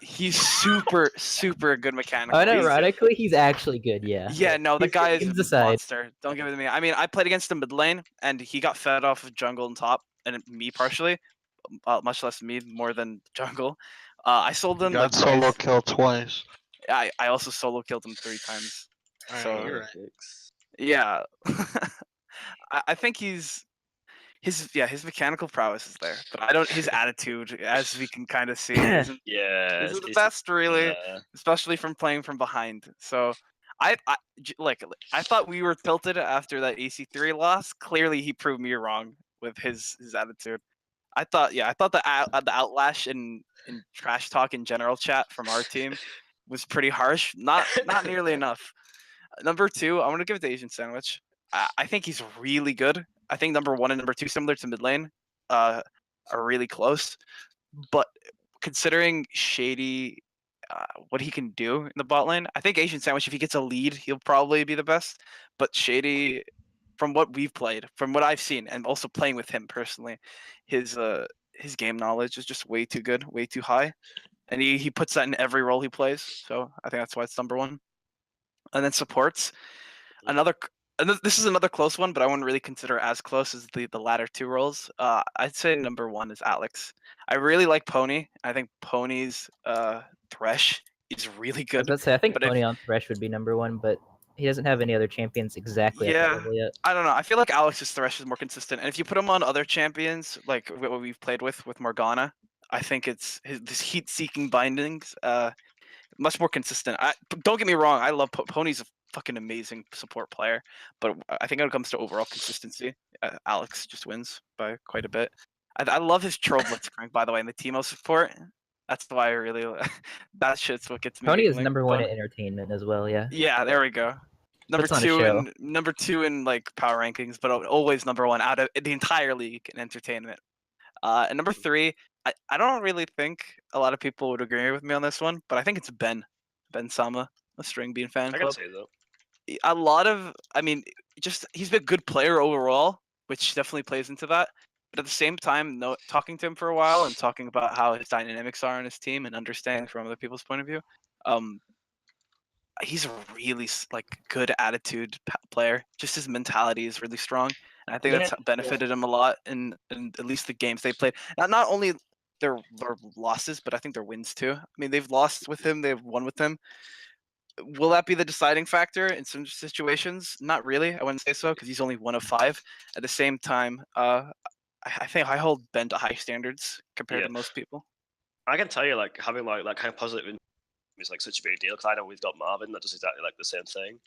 He's super good mechanical. Unironically, he's actually good. Yeah. Yeah, no, the He's- guy is games a aside. monster. Don't give it to me. I mean, I played against him mid lane, and he got fed off of jungle and top, and me partially, much less me more than jungle. I sold him like Got solo twice. kill twice. I also solo killed him 3 times. Alright, So you're right. yeah, I think his mechanical prowess is there, but I don't. His attitude, as we can kind of see, isn't Yeah, the it's- best really, yeah. especially from playing from behind. So I thought we were tilted after that EC3 loss. Clearly, he proved me wrong with his attitude. I thought the outlash in trash talk in general chat from our team was pretty harsh. Not nearly enough. Number 2, I'm gonna give it to Asian Sandwich. I think he's really good. I think number 1 and number 2, similar to mid lane, are really close. But considering Shady, what he can do in the bot lane, I think Asian Sandwich, if he gets a lead, he'll probably be the best. But Shady, from what we've played, from what I've seen, and also playing with him personally, his game knowledge is just way too good, way too high, and he puts that in every role he plays. So I think that's why it's number 1. And then supports, this is another close one, but I wouldn't really consider as close as the latter 2 roles. I'd say number 1 is Alex. I really like Pony. I think Pony's Thresh is really I was good. about to say, I think but if- Pony on Thresh would be number 1, but he doesn't have any other champions exactly at that Yeah. level yet. I don't know. I feel like Alex's Thresh is more consistent, and if you put him on other champions, like what we've played with Morgana, I think it's his heat-seeking bindings, much more consistent. Don't get me wrong. I love Pony's a fucking amazing support player, but I think when it comes to overall consistency, Alex just wins by quite a bit. I love his troll blitzcrank, by the way, and the Teemo support. That's why I really that shit's what gets me. Pony is giggling, number 1 but- at entertainment as well. Yeah. Yeah, there we go. Number Puts on a 2 show. in number 2 in like power rankings, but always number 1 out of the entire league in entertainment. And number 3, I don't really think a lot of people would agree with me on this one, but I think it's Ben Sama, a String Bean fan I can club. say that. A lot of, I mean, just he's been a good player overall, which definitely plays into that. But at the same time, talking to him for a while and talking about how his dynamics are on his team and understanding from other people's point of view, he's a really good attitude player. Just his mentality is really strong, and I think that's benefited him a lot in at least the games they played. Not only their losses, but I think their wins too. I mean, they've lost with him, they've won with him. Will that be the deciding factor in some situations? Not really. I wouldn't say so because he's only 1 of 5. At the same time, I think I hold Ben to high standards compared Yeah. to most people. I can tell you, like, having like that kind of positive is like such a big deal because I know we've got Marvin that does exactly like the same thing.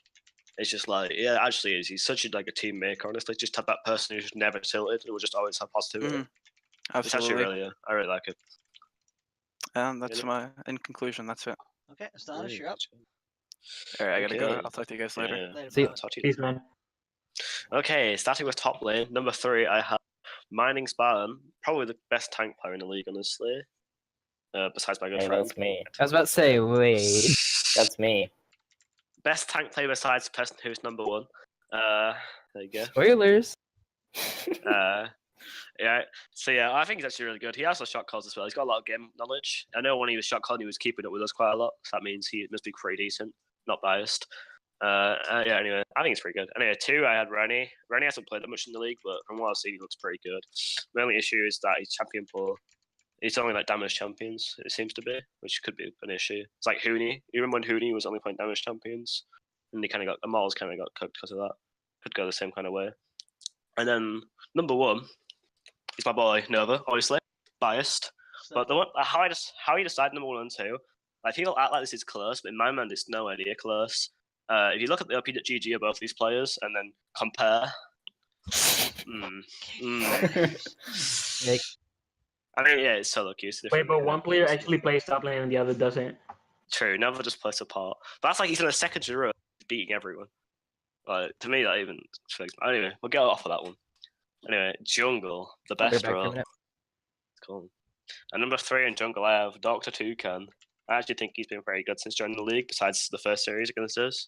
It's just like, yeah, actually, he's such a team maker. Honestly, just have that person who's never tilted and will just always have positivity. Mhm. It's actually Absolutely. really, I really like it. And that's know? my in conclusion. That's it. Okay, Astonish, you're up. All right, I gotta go. Okay. I'll talk to you guys later. Yeah. Later, See you. bud. Talk to you. Peace, man. Okay, starting with top lane, number 3, I have Mining Spartan, probably the best tank player in the league, honestly. Besides my good Hey, friend. that's me. I was about to say, wait. That's me. Best tank player besides the person who's number 1. There you go. Spoilers. Yeah, so yeah, I think he's actually really good. He also shot calls as well. He's got a lot of game knowledge. I know when he was shot calling, he was keeping up with us quite a lot. So that means he must be pretty decent, not biased. Yeah, anyway, I think he's pretty good. Anyway, 2, I had Rennie. Rennie hasn't played that much in the league, but from what I've seen, he looks pretty good. The only issue is that he's champion poor. He's only like damage champions, it seems to be, which could be an issue. It's like Huni. You remember when Huni was only playing damage champions? And he kind of got, Amal's kind of got cooked because of that. Could go the same kind of way. And then number 1 is my boy Nova, obviously. Biased. But the one, how you decide number 1 and 2, like people act like this is close, but in my mind it's nowhere near close. If you look at the OP.GG of both these players and then compare, I mean, yeah, it's solo queues. Wait, but one player actually plays top lane and the other doesn't. True, Nova just plays apart. But that's like he's in a second in a row beating everyone. Like, to me, that even. Anyway, we'll get off of that one. Anyway, jungle, the best role. Cool. And number 3 in jungle, I have Dr. Toucan. I actually think he's been very good since joining the league, besides the first series against us.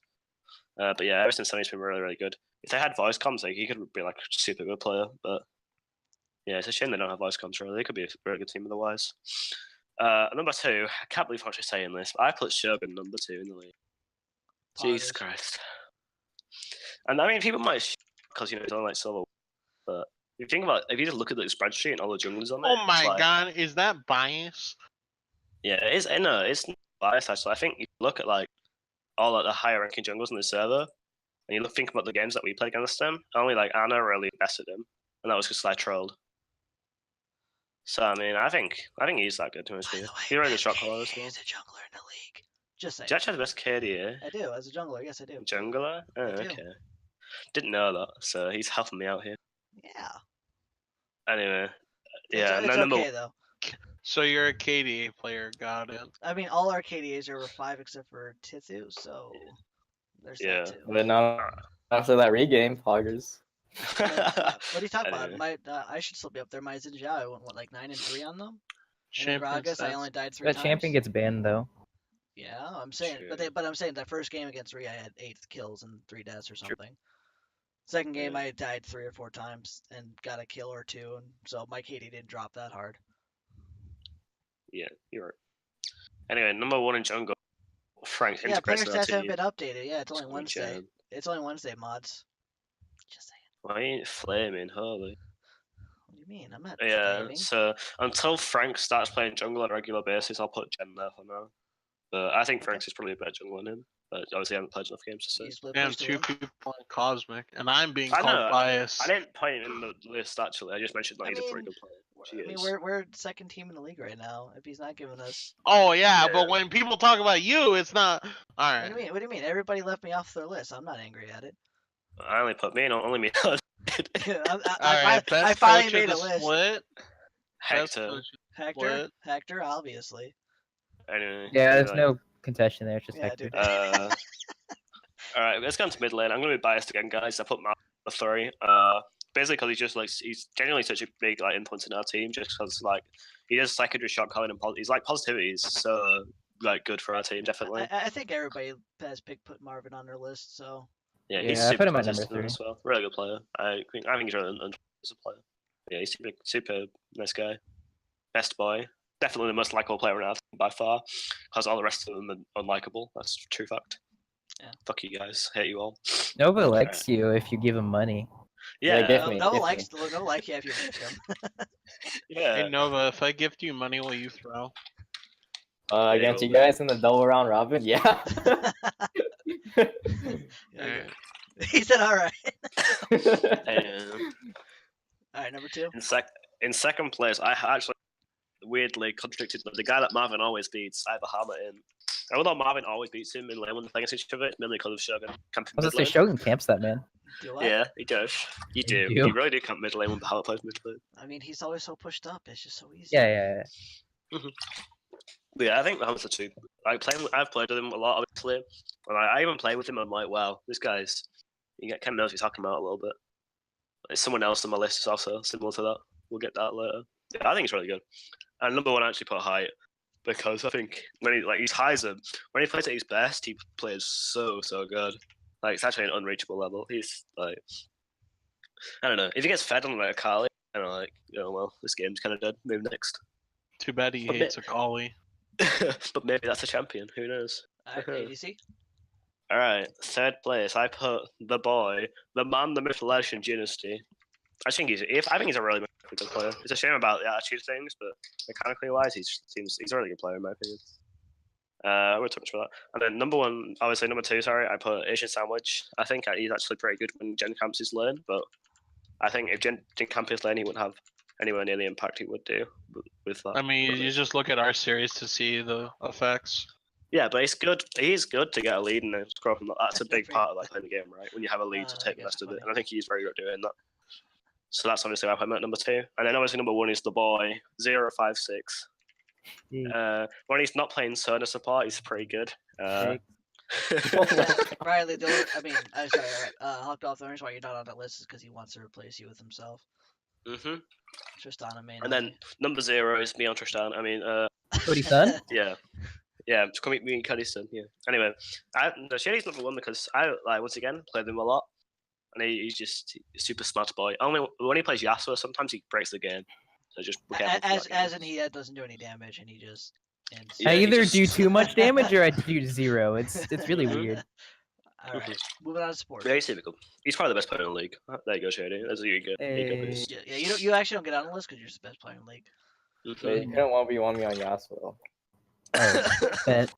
But yeah, ever since then he's been really, really good. If they had voice comms, like, he could be like a super good player. But yeah, it's a shame they don't have voice comms, really. They could be a very good team otherwise. Number 2, I can't believe I'm actually saying this, but I put Shogun number 2 in the league. Jesus Christ. And I mean, people might because he's only like solo, but if you just look at the spreadsheet and all the junglers on it. Oh my god, is that bias? Yeah, it is. No, it's not biased actually. I think you look at like all like the higher ranking jungles in the server, and you think about the games that we played against them. Only like Anna really bested him, and that was because I trolled. So I mean, I think he's that good to us. He's really good shot caller as well. He's a jungler in the league. Just saying. Do you actually have the best KDA? I do, as a jungler. Yes, I do. Jungler? Oh, okay. Didn't know that, so he's helping me out here. Yeah. Anyway, yeah. It's okay though. So you're a KDA player, got it. I mean, all our KDAs are over 5 except for Tithu, so there's that too. But not after that regame, poggers. What are you talking about? I should still be up there. My Zinjao, I went what, like 9-3 on them. And Gragas, I only died 3 times. That champion gets banned though. Yeah, I'm saying, but I'm saying that first game against Rhea, I had 8 kills and 3 deaths or something. Second game, I died 3 or 4 times and got a kill or 2, and so my KD didn't drop that hard. Yeah, you're right. Anyway, number 1 in jungle, Frank. Yeah, player stats haven't been updated. Yeah, it's only Wednesday. It's only Wednesday, mods. Just saying. Why ain't you flaming, holy? What do you mean? I'm not flaming. So until Frank starts playing jungle on a regular basis, I'll put Jen there for now. But I think Frank's is probably a better jungle than him. But obviously I haven't played enough games to say. We have 2 people playing Cosmic, and I'm being called biased. I didn't put him in the list, actually. I just mentioned that he's a pretty good player. I mean, we're second team in the league right now. If he's not giving us. Oh yeah, but when people talk about you, it's not. All right. What do you mean? Everybody left me off their list. I'm not angry at it. I only put me in. Only me. I finally made a list. Split. Hector, obviously. Anyway, yeah, there's no contention there. It's just Hector. All right, let's go into mid lane. I'm gonna be biased again, guys. I put Matt the 3. Basically, because he's just like he's genuinely such a big like influence in our team. Just because like he does secondary shot calling and he's like positivity is so like good for our team, definitely. I think everybody has put Marvin on their list, so. Yeah, he's super put him at number 3 as well. Really good player. I think he's really underrated as a player. Yeah, he's super nice guy. Best boy. Definitely the most likable player in our team by far. Because all the rest of them are unlikable. That's a true fact. Yeah. Fuck you guys. Hate you all. Nova likes you if you give him money. Yeah. Nova likes you if you gift him. Yeah. Hey Nova, if I gift you money, will you throw? Against you guys in the double round robin? Yeah. He said all right. All right, number 2. In second place, I actually weirdly contradicted the guy that Marvin always beats, Iberhammer in. Although Marvin always beats him in lane when they're playing against each other, it's mainly because of Shogun camping mid lane. Shogun camps that man. Yeah, he does. You do. You really do camp mid lane when Bahamut plays mid lane. I mean, he's always so pushed up. It's just so easy. Yeah. Yeah, I think Bahamut's a 2. I've played with him a lot, obviously. And I even play with him. I'm like, wow, this guy's. You kind of knows what he's talking about a little bit. There's someone else on my list is also similar to that. We'll get that later. Yeah, I think it's really good. And number 1, I actually put height because I think when he's Heiser, when he plays at his best, he plays so good. Like it's actually an unreachable level. He's like, I don't know. If he gets fed on like Akali, I don't know, like, well, this game's kind of dead. Move next. Too bad he hates Akali. But maybe that's a champion. Who knows? ADC. All right, 3rd place. I put the boy, the man, the myth, legend, Dynasty. I think he's a really good a good player. It's a shame about the attitude things, but mechanically wise, he's a really good player in my opinion. I won't talk much about that. And then number two, sorry, I put Asian Sandwich. I think he's actually pretty good when Gen Camps is lane, but I think if Gen Camp is lane, he wouldn't have anywhere near the impact he would do with that. I mean, you just look at our series to see the effects. Yeah, but it's good. He's good to get a lead and then score from that. That's a big part of like playing the game, right? When you have a lead to take the rest of it, and I think he's very good at doing that. So that's obviously why I put him at number 2, and then obviously number 1 is the boy 056. When he's not playing Cerner support, he's pretty good. Riley, I'm sorry, Hawk off the reason why you're not on that list is because he wants to replace you with himself. Mhm. Tristana mainly. And then number 0 is me on Tristan. Cody's son? Yeah, it's coming me and Cuddiston. Yeah. Anyway, Shady's number 1 because I once again played him a lot, and he's just a super smart boy. Only when he plays Yasuo, sometimes he breaks the game. So just as in he doesn't do any damage and he just. I either do too much damage or I do 0. It's really weird. All right, moving on to support. Yeah, he's typical. He's probably the best player in the league. There you go, Shady. That's a good. Yeah, you actually don't get on the list because you're the best player in the league. You couldn't 1v1 me on Yasuo. Bet.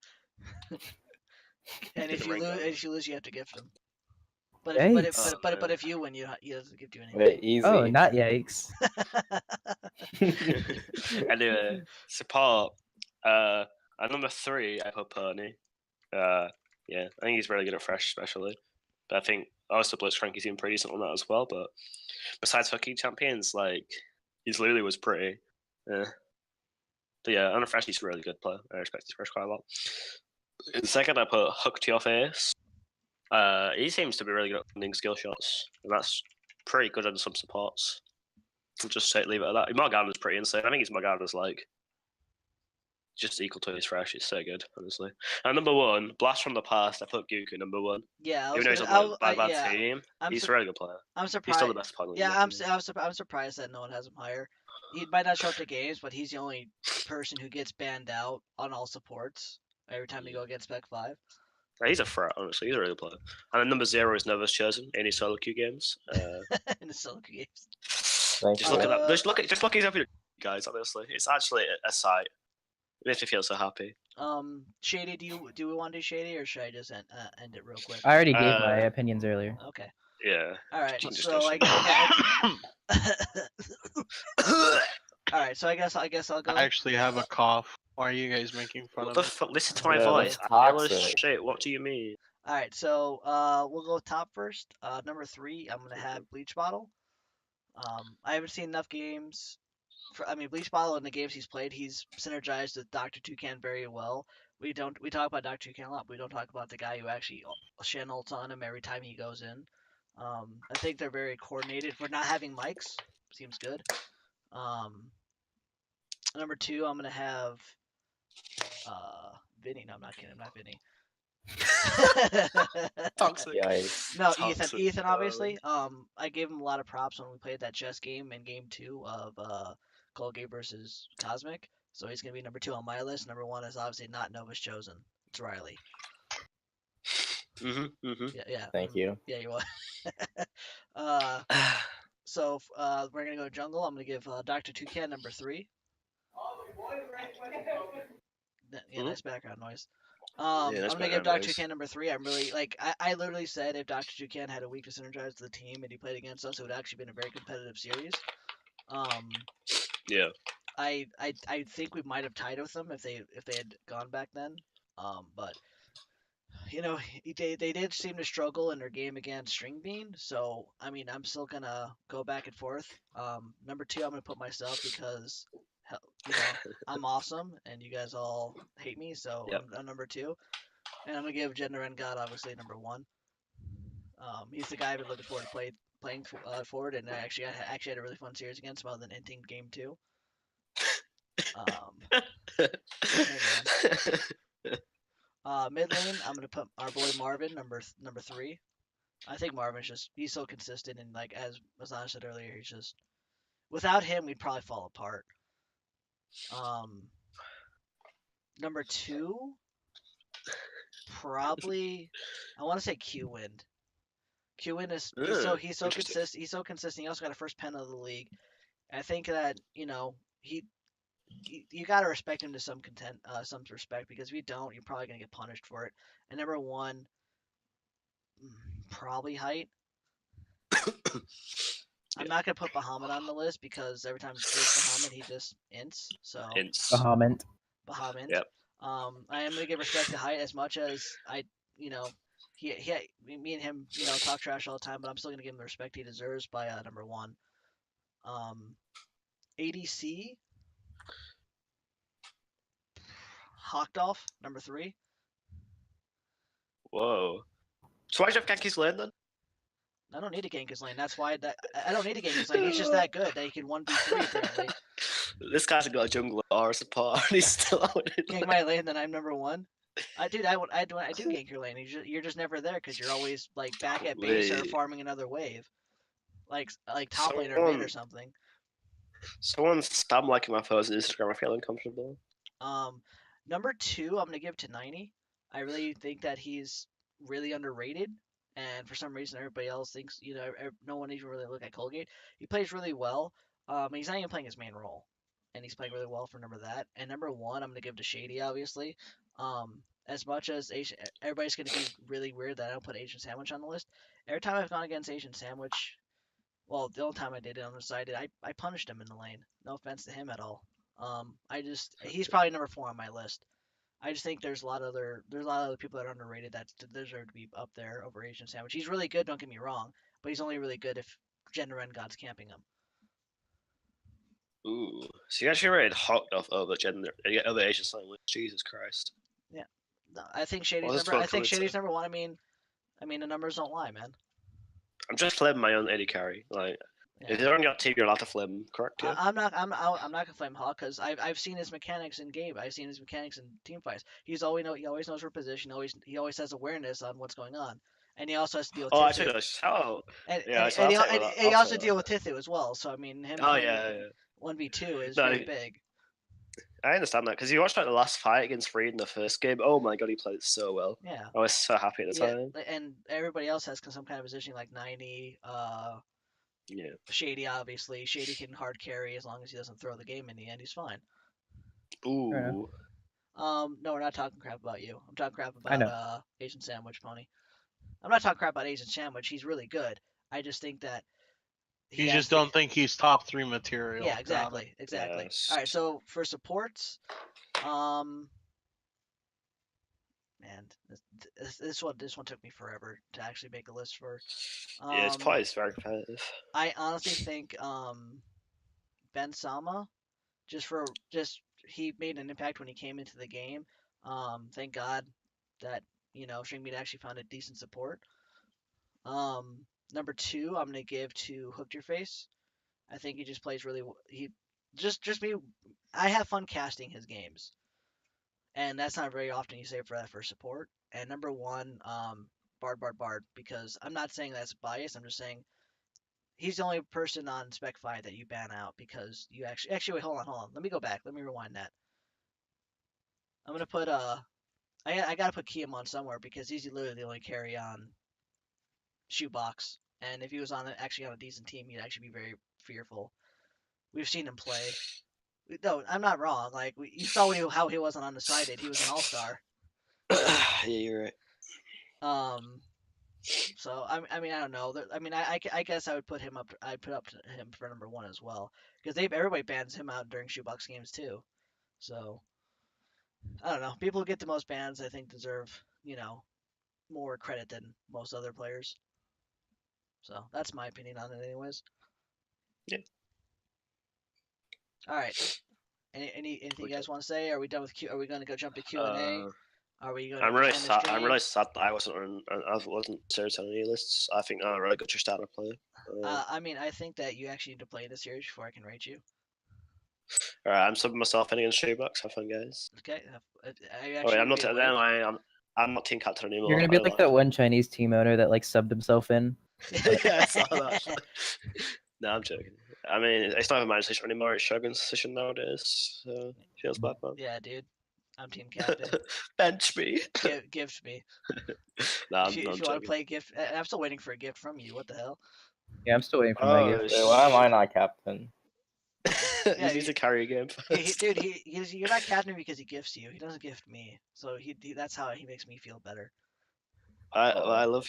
And if you lose, you have to gift him. But if you win, he doesn't gift you anything. Wait, easy. Oh, not yikes. Anyway, support. At number 3, I put Pony. Yeah, I think he's really good at Fresh, especially. But I think also Blitzcrank is even pretty decent on that as well. But besides fucking champions, like his Lulu was pretty. But yeah, on a Fresh, he's a really good player. I respect his Fresh quite a lot. In second, I put Hook to Your Face. He seems to be really good at finding skill shots, and that's pretty good on some supports. I'll just leave it at that. Morgana's pretty insane. I think his Morgana's like just equal to his Fresh. It's so good, honestly. And number 1, Blast from the Past. I put Guku number 1. Yeah, even though he's on a bad team, he's a really good player. I'm surprised. He's still the best player. Yeah, I'm surprised that no one has him higher. He might not show up to games, but he's the only person who gets banned out on all supports every time they go against Spec 5. He's a threat, honestly. He's a really good player. And then number 0 is Nervous Chosen in his solo queue games. In the solo queue games. Just look at that. Just look at his happy guys. Honestly, it's actually a sight. It makes me feel so happy. Shady, do we want to do Shady, or should I just end it real quick? I already gave my opinions earlier. Okay. Yeah. All right. All right. So I guess I'll go. I actually have a cough. Why are you guys making fun What of the me? fuck? Listen to my Yeah, voice. that's I was toxic. shit. What do you mean? All right. So we'll go top first. Number 3, I'm gonna have Bleach Bottle. I haven't seen enough games. Bleach Bottle in the games he's played, he's synergized with Dr. Toucan very well. We talk about Dr. Toucan a lot, but we don't talk about the guy who actually Shen ults on him every time he goes in. I think they're very coordinated. For not having mics, seems good. Number 2, I'm gonna have Vinny. No, I'm not kidding. I'm not Vinny. Toxic. Yikes. No, Toxic. Ethan, obviously. I gave him a lot of props when we played that chess game in game 2 of Colgate versus Cosmic. So he's gonna be number 2 on my list. Number 1 is obviously not Nova's Chosen. It's Riley. Yeah. Thank you. Yeah, you are. So we're gonna go jungle. I'm gonna give Dr. Toucan number 3. Yeah, nice background noise. I'm gonna give Dr. Toucan number 3. I'm really I literally said if Dr. Toucan had a week to synergize the team and he played against us, it would actually been a very competitive series. Yeah. I think we might have tied with them if they had gone back then. But you know, they did seem to struggle in their game against String Bean. So I'm still gonna go back and forth. Number 2, I'm gonna put myself because I'm awesome and you guys all hate me. So Yep. I'm number 2, and I'm gonna give Jen God obviously number 1. He's the guy I've been looking forward to playing forward, and I actually had a really fun series against him other than Inting game 2. Mid lane, I'm gonna put our boy Marvin number 3. I think Marvin's he's so consistent, and as Mazan said earlier, he's just without him we'd probably fall apart. Number 2, probably I want to say Q-Wind. Q-Wind is he's so consistent. He's so consistent. He also got a first pen of the league. I think that you gotta respect him to some respect, because if you don't, you're probably gonna get punished for it. And number one, probably height. I'm not gonna put Bahamut on the list because every time there's Bahamut, he just ints. So Bahamut. Bahamut. Yep. I am gonna give respect to height as much as me and him, talk trash all the time, but I'm still gonna give him the respect he deserves by number one. ADC. Hawkdolf, number 3. Whoa. So why'd you have Genki's lane then? I don't need to gank his lane. That's why I don't need to gank his lane. He's just that good that he can 1v3 apparently. This guy's got a jungler or a support, and he's still out. Gank my lane, then I'm number 1. I do gank your lane. You're just never there because you're always like back at base or Wait. farming another wave, like top lane or mid or something. Someone spam liking my photos on Instagram. I feel uncomfortable. Number 2, I'm gonna give to 90. I really think that he's really underrated, and for some reason everybody else thinks no one even really look at Colgate. He plays really well. He's not even playing his main role, and he's playing really well for number that. And number 1, I'm gonna give to Shady, obviously. As much as everybody's gonna be really weird that I don't put Asian Sandwich on the list. Every time I've gone against Asian Sandwich, well, the only time I did it on the side, I punished him in the lane. No offense to him at all. He's probably number 4 on my list. I just think there's a lot of other people that are underrated that deserve to be up there over Asian Sandwich. He's really good, don't get me wrong, but he's only really good if Genren God's camping him. Ooh. So you actually rated Hawkdolf over other Asian sandwich. Jesus Christ. Yeah. No, I think Shady's Well, that's number. what I think I would Shady's say. number 1. I mean, the numbers don't lie, man. I'm just flaming my own AD carry. Like, if they're on your team, you're allowed to flame, correct? Yeah. I'm not gonna flame Hawk because I've seen his mechanics in game. I've seen his mechanics in team fights. He always knows her position. He always has awareness on what's going on, and he also has to deal with. Oh, Tithu. actually, shout out. And, Yeah, and, so and, I'll he, take and, that. and he I'll also take deal that. with Tithu as well. So I mean, him Oh playing yeah. 1v2 is No, very big. I understand that because you watched like the last fight against Reed in the first game. Oh my god, he played so well. Yeah. I was so happy at the time. And everybody else has some kind of positioning like 90. Yeah. Shady, obviously. Shady can hard carry as long as he doesn't throw the game in the end. He's fine. Ooh. No, we're not talking crap about you. I'm talking crap I know. about Asian Sandwich, Pony. I'm not talking crap about Asian Sandwich. He's really good. I just think that You just don't think he's top 3 material. Yeah, Got exactly. it. Exactly. Yes. All right, so for supports, man, this one took me forever to actually make a list for. Yeah, his play is very competitive. I honestly think Ben Sama, he made an impact when he came into the game. Thank God that Stringbeat actually found a decent support. Number 2, I'm gonna give to Hooked Your Face. I think he just plays really. I have fun casting his games, and that's not very often you say for that for support. And number 1, Bard, because I'm not saying that's biased. I'm just saying he's the only person on Spec 5 that you ban out because you actually wait. Hold on. Let me go back. Let me rewind that. I'm gonna put I gotta put Kiam on somewhere because he's literally the only carry on Shoebox, and if he was actually on a decent team, he'd actually be very fearful. We've seen him play. No, I'm not wrong. Like you saw how he wasn't undecided. He was an all-star. Yeah, you're right. So I mean I don't know. I guess I would put him up. I'd put up to him for number 1 as well because everybody bans him out during Shoebox games too. So I don't know. People who get the most bans, I think, deserve more credit than most other players. So that's my opinion on it, anyways. Yeah. All right. Anything you guys want to say? Are we done with Q? Are we going to go jump to Q&A? Are we going? I'm really sad. I'm really sad that I wasn't serious on any lists. I think I'm really good to start a play. I mean, I think that you actually need to play the series before I can rate you. All right, I'm subbing myself in against Shoebox. Have fun, guys. Okay. I'm not team captain anymore. You're gonna be like that one Chinese team owner that like subbed himself in. Yeah, I saw that. No, I'm joking. I mean, it's not even my decision anymore. It's Shogun's decision nowadays. So feels bad, man. Yeah, dude. I'm team captain. Bench me. Gift me. Nah, if you want to play gift, I'm still waiting for a gift from you. What the hell? Yeah, I'm still waiting for my gift. Why am I not captain? Yeah, He's a carry game. Dude, you're not captain because he gifts you. He doesn't gift me, so that's how he makes me feel better. I love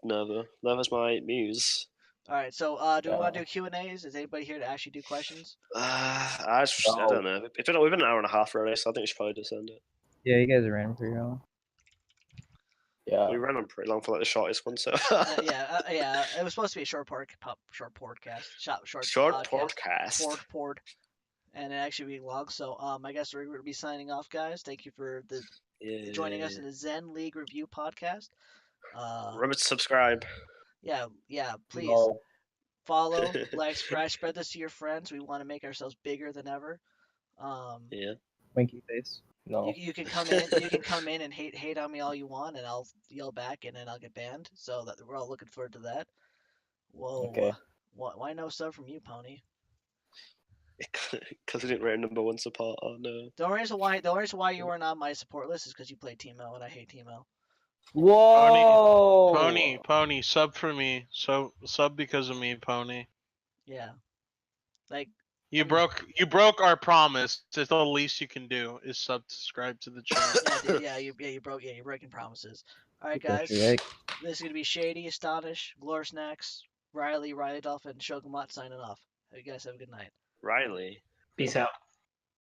Nova. Nova's my muse. All right, so do we want to do Q&As? Is anybody here to actually do questions? I don't know. We've been an hour and a half already, so I think we should probably just end it. Yeah, you guys ran pretty long. Yeah. We ran on pretty long for like the shortest one, so. Yeah. It was supposed to be a short podcast. Short podcast. podcast. And it actually be long. So I guess we're going to be signing off, guys. Thank you for joining us in the Zen League Review podcast. Remember to subscribe. Yeah. Please No. follow, like, spread this to your friends. We want to make ourselves bigger than ever. Yeah. Winky face. No. You can come in. You can come in and hate on me all you want, and I'll yell back, and then I'll get banned. So that we're all looking forward to that. Whoa. Okay. Why no sub from you, Pony? Because I didn't rate number one support. Oh no. The only reason why you weren't on my support list is because you play Teemo, and I hate Teemo. Whoa. Pony, sub for me. So sub because of me, Pony. Yeah. Like. You broke our promise. It's the least you can do is subscribe to the channel. You're breaking promises. All right, That's guys. right. This is gonna be Shady, Astonish, Glor Snacks, Riley Dolphin, Shogamat signing off. You guys have a good night. Riley. Peace out.